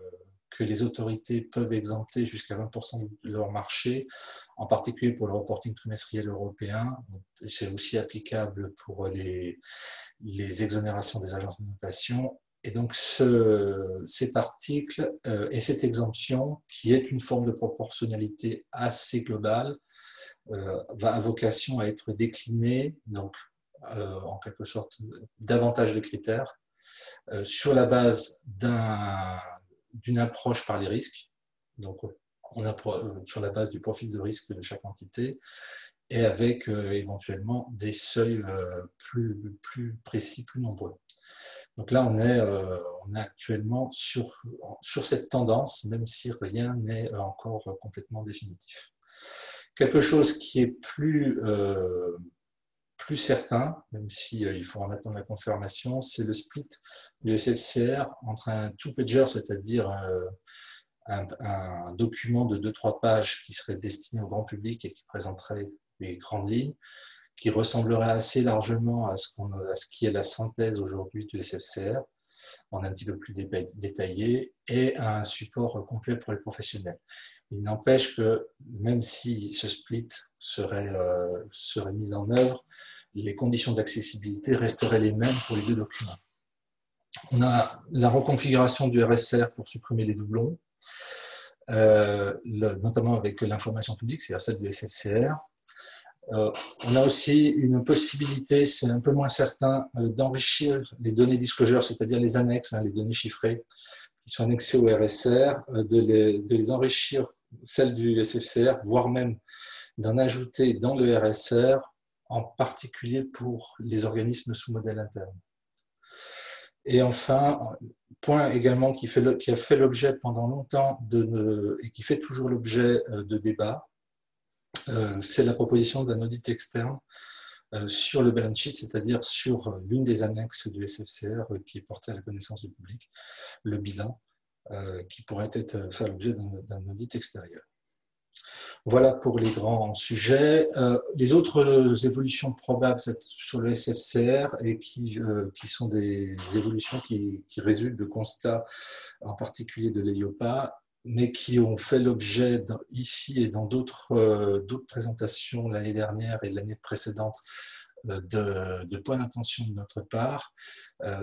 les autorités peuvent exempter jusqu'à 20% de leur marché, en particulier pour le reporting trimestriel européen. C'est aussi applicable pour les exonérations des agences de notation. Et donc cet article et cette exemption, qui est une forme de proportionnalité assez globale, a vocation à être déclinée, donc en quelque sorte davantage de critères, sur la base d'une approche par les risques, donc sur la base du profil de risque de chaque entité, et avec éventuellement des seuils plus précis, plus nombreux. Donc là, on est actuellement sur cette tendance, même si rien n'est encore complètement définitif. Quelque chose qui est plus certain, même s'il faut en attendre la confirmation, c'est le split du SFCR entre un two-pager, c'est-à-dire un document de 2-3 pages qui serait destiné au grand public et qui présenterait les grandes lignes, qui ressemblerait assez largement à ce qui est la synthèse aujourd'hui du SFCR, on est un petit peu plus détaillé, et à un support complet pour les professionnels. Il n'empêche que même si ce split serait mis en œuvre, les conditions d'accessibilité resteraient les mêmes pour les deux documents. On a la reconfiguration du RSR pour supprimer les doublons, notamment avec l'information publique, c'est-à-dire celle du SFCR. On a aussi une possibilité, c'est un peu moins certain, d'enrichir les données disclosure, c'est-à-dire les annexes, les données chiffrées qui sont annexées au RSR, de les enrichir, celles du SFCR, voire même d'en ajouter dans le RSR, en particulier pour les organismes sous modèle interne. Et enfin, point également qui a fait l'objet pendant longtemps et qui fait toujours l'objet de débats, c'est la proposition d'un audit externe sur le balance sheet, c'est-à-dire sur l'une des annexes du SFCR qui est portée à la connaissance du public, le bilan, qui pourrait faire l'objet d'un audit extérieur. Voilà pour les grands sujets. Les autres évolutions probables sur le SFCR et qui sont des évolutions qui résultent de constats, en particulier de l'EIOPA, mais qui ont fait l'objet ici et dans d'autres présentations l'année dernière et l'année précédente de points d'intention de notre part,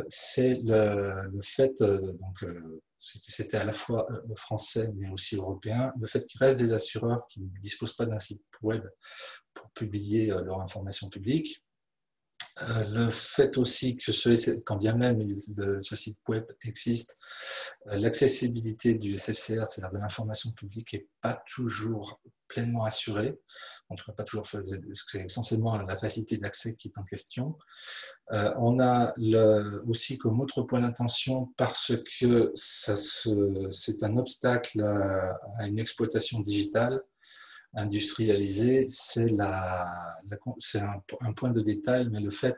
c'est le fait, c'était à la fois français mais aussi européen, le fait qu'il reste des assureurs qui ne disposent pas d'un site web pour publier leur information publique. Le fait aussi que quand bien même ce site web existe, l'accessibilité du SFCR, c'est-à-dire de l'information publique, n'est pas toujours pleinement assurée, en tout cas pas toujours, c'est essentiellement la facilité d'accès qui est en question. On a aussi comme autre point d'intention, parce que c'est un obstacle à une exploitation digitale, industrialisé, c'est un point de détail, mais le fait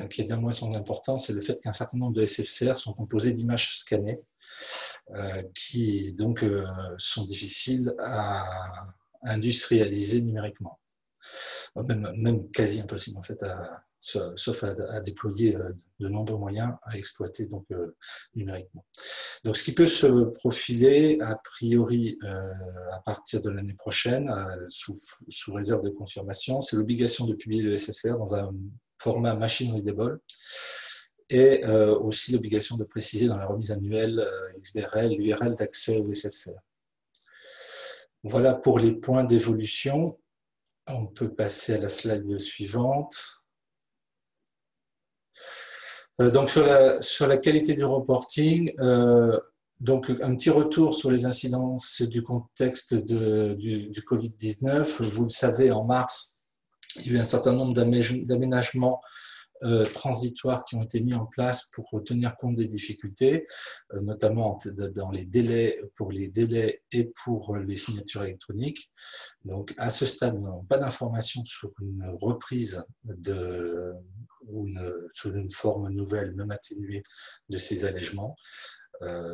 qui est bien moins son importance, c'est le fait qu'un certain nombre de SFCR sont composés d'images scannées qui donc sont difficiles à industrialiser numériquement, même quasi impossible en fait sauf à déployer de nombreux moyens à exploiter donc numériquement. Donc, ce qui peut se profiler a priori à partir de l'année prochaine, sous réserve de confirmation, c'est l'obligation de publier le SFCR dans un format machine readable et aussi l'obligation de préciser dans la remise annuelle XBRL l'URL d'accès au SFCR. Voilà pour les points d'évolution. On peut passer à la slide suivante. Donc sur la qualité du reporting, donc un petit retour sur les incidences du contexte du Covid-19. Vous le savez, en mars, il y a eu un certain nombre d'aménagements transitoires qui ont été mis en place pour tenir compte des difficultés, notamment dans les délais, pour les délais et pour les signatures électroniques. Donc à ce stade, nous n'avons pas d'informations sur une reprise sous une forme nouvelle, même atténuée, de ces allègements,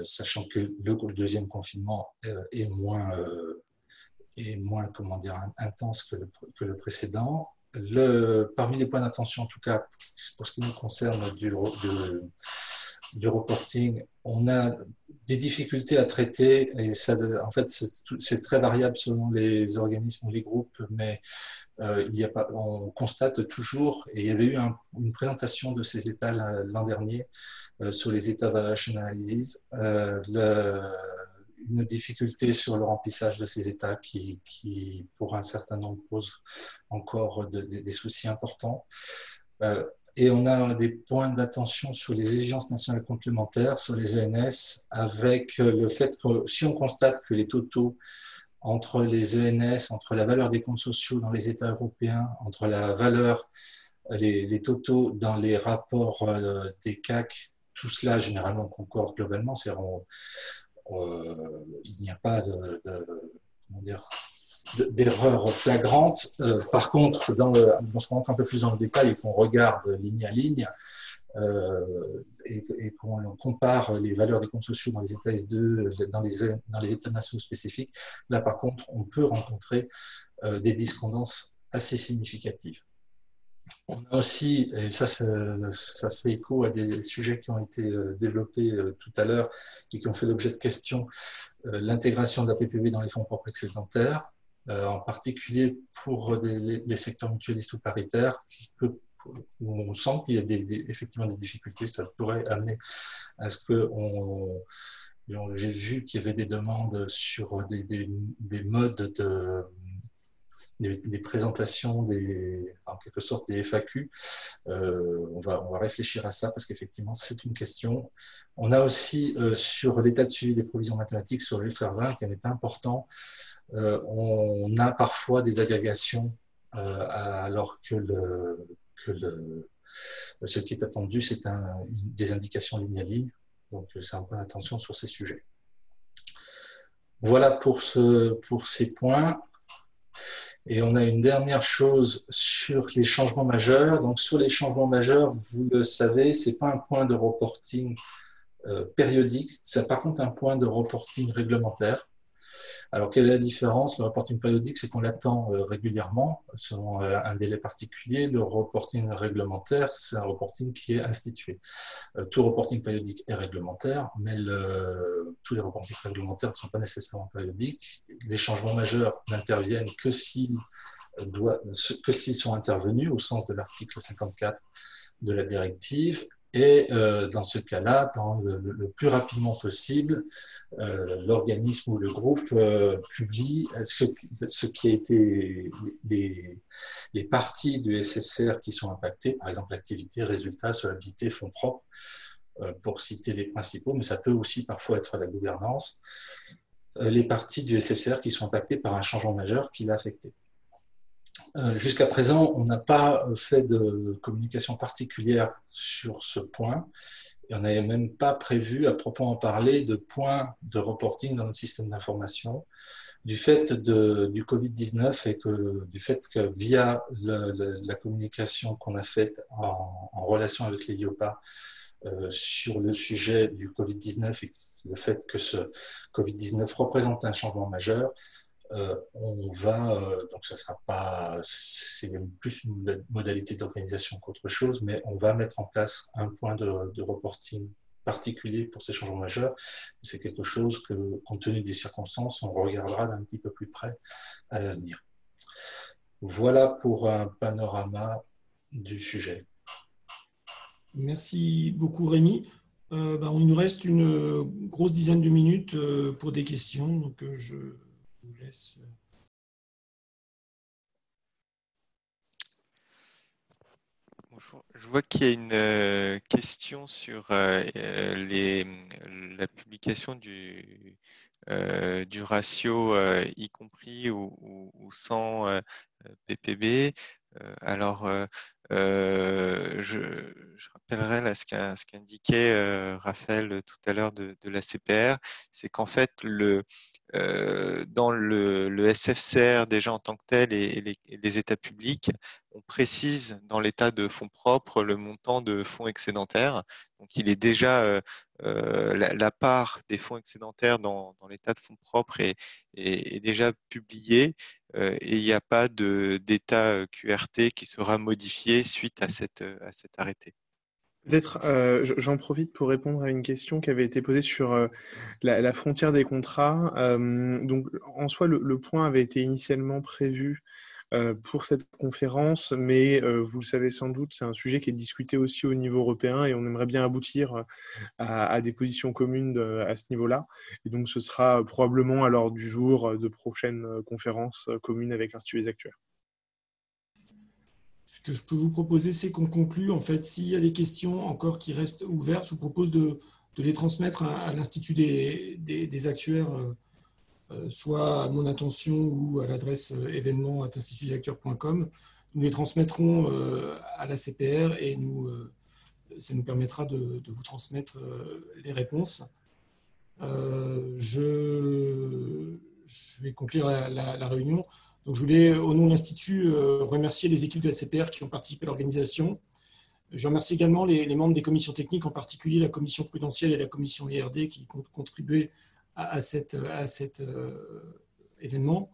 sachant que le deuxième confinement est moins comment dire, intense que le précédent. Parmi les points d'attention, en tout cas pour ce qui nous concerne du reporting, on a des difficultés à traiter et ça, en fait c'est très variable selon les organismes ou les groupes, mais on constate toujours, et il y avait eu une présentation de ces états l'an dernier sur les états Valuation Analysis, une difficulté sur le remplissage de ces états qui pour un certain nombre, pose encore des soucis importants. Et on a des points d'attention sur les exigences nationales complémentaires, sur les ENS, avec le fait que si on constate que les totaux entre les ENS, entre la valeur des comptes sociaux dans les États européens, entre la valeur, les totaux dans les rapports des CAC, tout cela généralement concorde globalement, c'est-à-dire il n'y a pas d'erreur flagrante. Par contre, lorsqu'on rentre un peu plus dans le détail et qu'on regarde ligne à ligne et qu'on compare les valeurs des comptes sociaux dans les États S2, dans les États nationaux spécifiques, là par contre, on peut rencontrer des discordances assez significatives. On a aussi, et ça fait écho à des sujets qui ont été développés tout à l'heure et qui ont fait l'objet de questions, l'intégration de la PPV dans les fonds propres excédentaires, en particulier pour les secteurs mutualistes ou paritaires, où on sent qu'il y a effectivement des difficultés. Ça pourrait amener à ce que j'ai vu qu'il y avait des demandes sur des modes des présentations, en quelque sorte des FAQ. On va réfléchir à ça parce qu'effectivement, c'est une question. On a aussi sur l'état de suivi des provisions mathématiques sur le FR20 qui est important. On a parfois des agrégations alors que ce qui est attendu, c'est des indications ligne à ligne. Donc, c'est un point d'attention sur ces sujets. Voilà pour ces points. Et on a une dernière chose sur les changements majeurs. Donc, sur les changements majeurs, vous le savez, ce n'est pas un point de reporting périodique, c'est par contre un point de reporting réglementaire. Alors, quelle est la différence? Le reporting périodique, c'est qu'on l'attend régulièrement, selon un délai particulier. Le reporting réglementaire, c'est un reporting qui est institué. Tout reporting périodique est réglementaire, mais tous les reportings réglementaires ne sont pas nécessairement périodiques. Les changements majeurs n'interviennent que s'ils sont intervenus au sens de l'article 54 de la directive. Et dans ce cas-là, le plus rapidement possible, l'organisme ou le groupe publie ce qui a été les parties du SFCR qui sont impactées, par exemple l'activité, résultats, solvabilité, fonds propres, pour citer les principaux, mais ça peut aussi parfois être la gouvernance, les parties du SFCR qui sont impactées par un changement majeur qui l'a affecté. Jusqu'à présent, on n'a pas fait de communication particulière sur ce point et on n'avait même pas prévu, à proprement parler, de points de reporting dans notre système d'information du fait du Covid-19 et du fait que via la communication qu'on a faite en relation avec les IOPA sur le sujet du Covid-19 et le fait que ce Covid-19 représente un changement majeur, on va, donc ça sera pas, c'est même plus une modalité d'organisation qu'autre chose, mais on va mettre en place un point de reporting particulier pour ces changements majeurs. C'est quelque chose que, compte tenu des circonstances, on regardera d'un petit peu plus près à l'avenir. Voilà pour un panorama du sujet. Merci beaucoup Rémi. Il nous reste une grosse dizaine de minutes pour des questions, donc je vous laisse. Bonjour. Je vois qu'il y a une question sur la publication du ratio, y compris ou sans PPB. Alors, je rappellerai là, ce qu'indiquait Raphaël tout à l'heure de la CPR, c'est qu'en fait, dans le SFCR déjà en tant que tel et les états publics, on précise dans l'état de fonds propres le montant de fonds excédentaires. Donc, il est déjà la part des fonds excédentaires dans l'état de fonds propres est déjà publiée et il n'y a pas d'état QRT qui sera modifié suite à cet arrêté. Peut-être, j'en profite pour répondre à une question qui avait été posée sur la frontière des contrats. Donc, en soi, le point avait été initialement prévu pour cette conférence, mais vous le savez sans doute, c'est un sujet qui est discuté aussi au niveau européen et on aimerait bien aboutir à des positions communes à ce niveau-là. Et donc, ce sera probablement à l'ordre du jour de prochaines conférences communes avec l'Institut des actuaires. Ce que je peux vous proposer, c'est qu'on conclue. En fait, s'il y a des questions encore qui restent ouvertes, je vous propose de les transmettre à l'Institut des actuaires, soit à mon attention ou à l'adresse événement@institutdesactuaires.com. Nous les transmettrons à la CPR et ça nous permettra de vous transmettre les réponses. Je vais conclure la réunion. Donc, je voulais, au nom de l'Institut, remercier les équipes de la CPR qui ont participé à l'organisation. Je remercie également les membres des commissions techniques, en particulier la commission prudentielle et la commission IRD qui ont contribué à cet événement.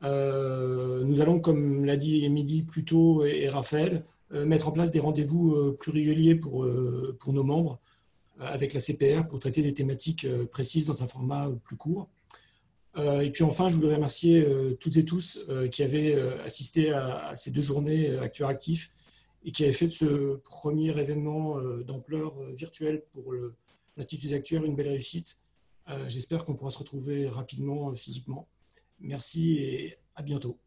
Nous allons, comme l'a dit Émilie plus tôt et Raphaël, mettre en place des rendez-vous plus réguliers pour nos membres avec la CPR pour traiter des thématiques précises dans un format plus court. Et puis enfin, je voudrais remercier toutes et tous qui avaient assisté à ces 2 journées Actuaires Actifs et qui avaient fait de ce premier événement d'ampleur virtuelle pour l'Institut des actuaires une belle réussite. J'espère qu'on pourra se retrouver rapidement physiquement. Merci et à bientôt.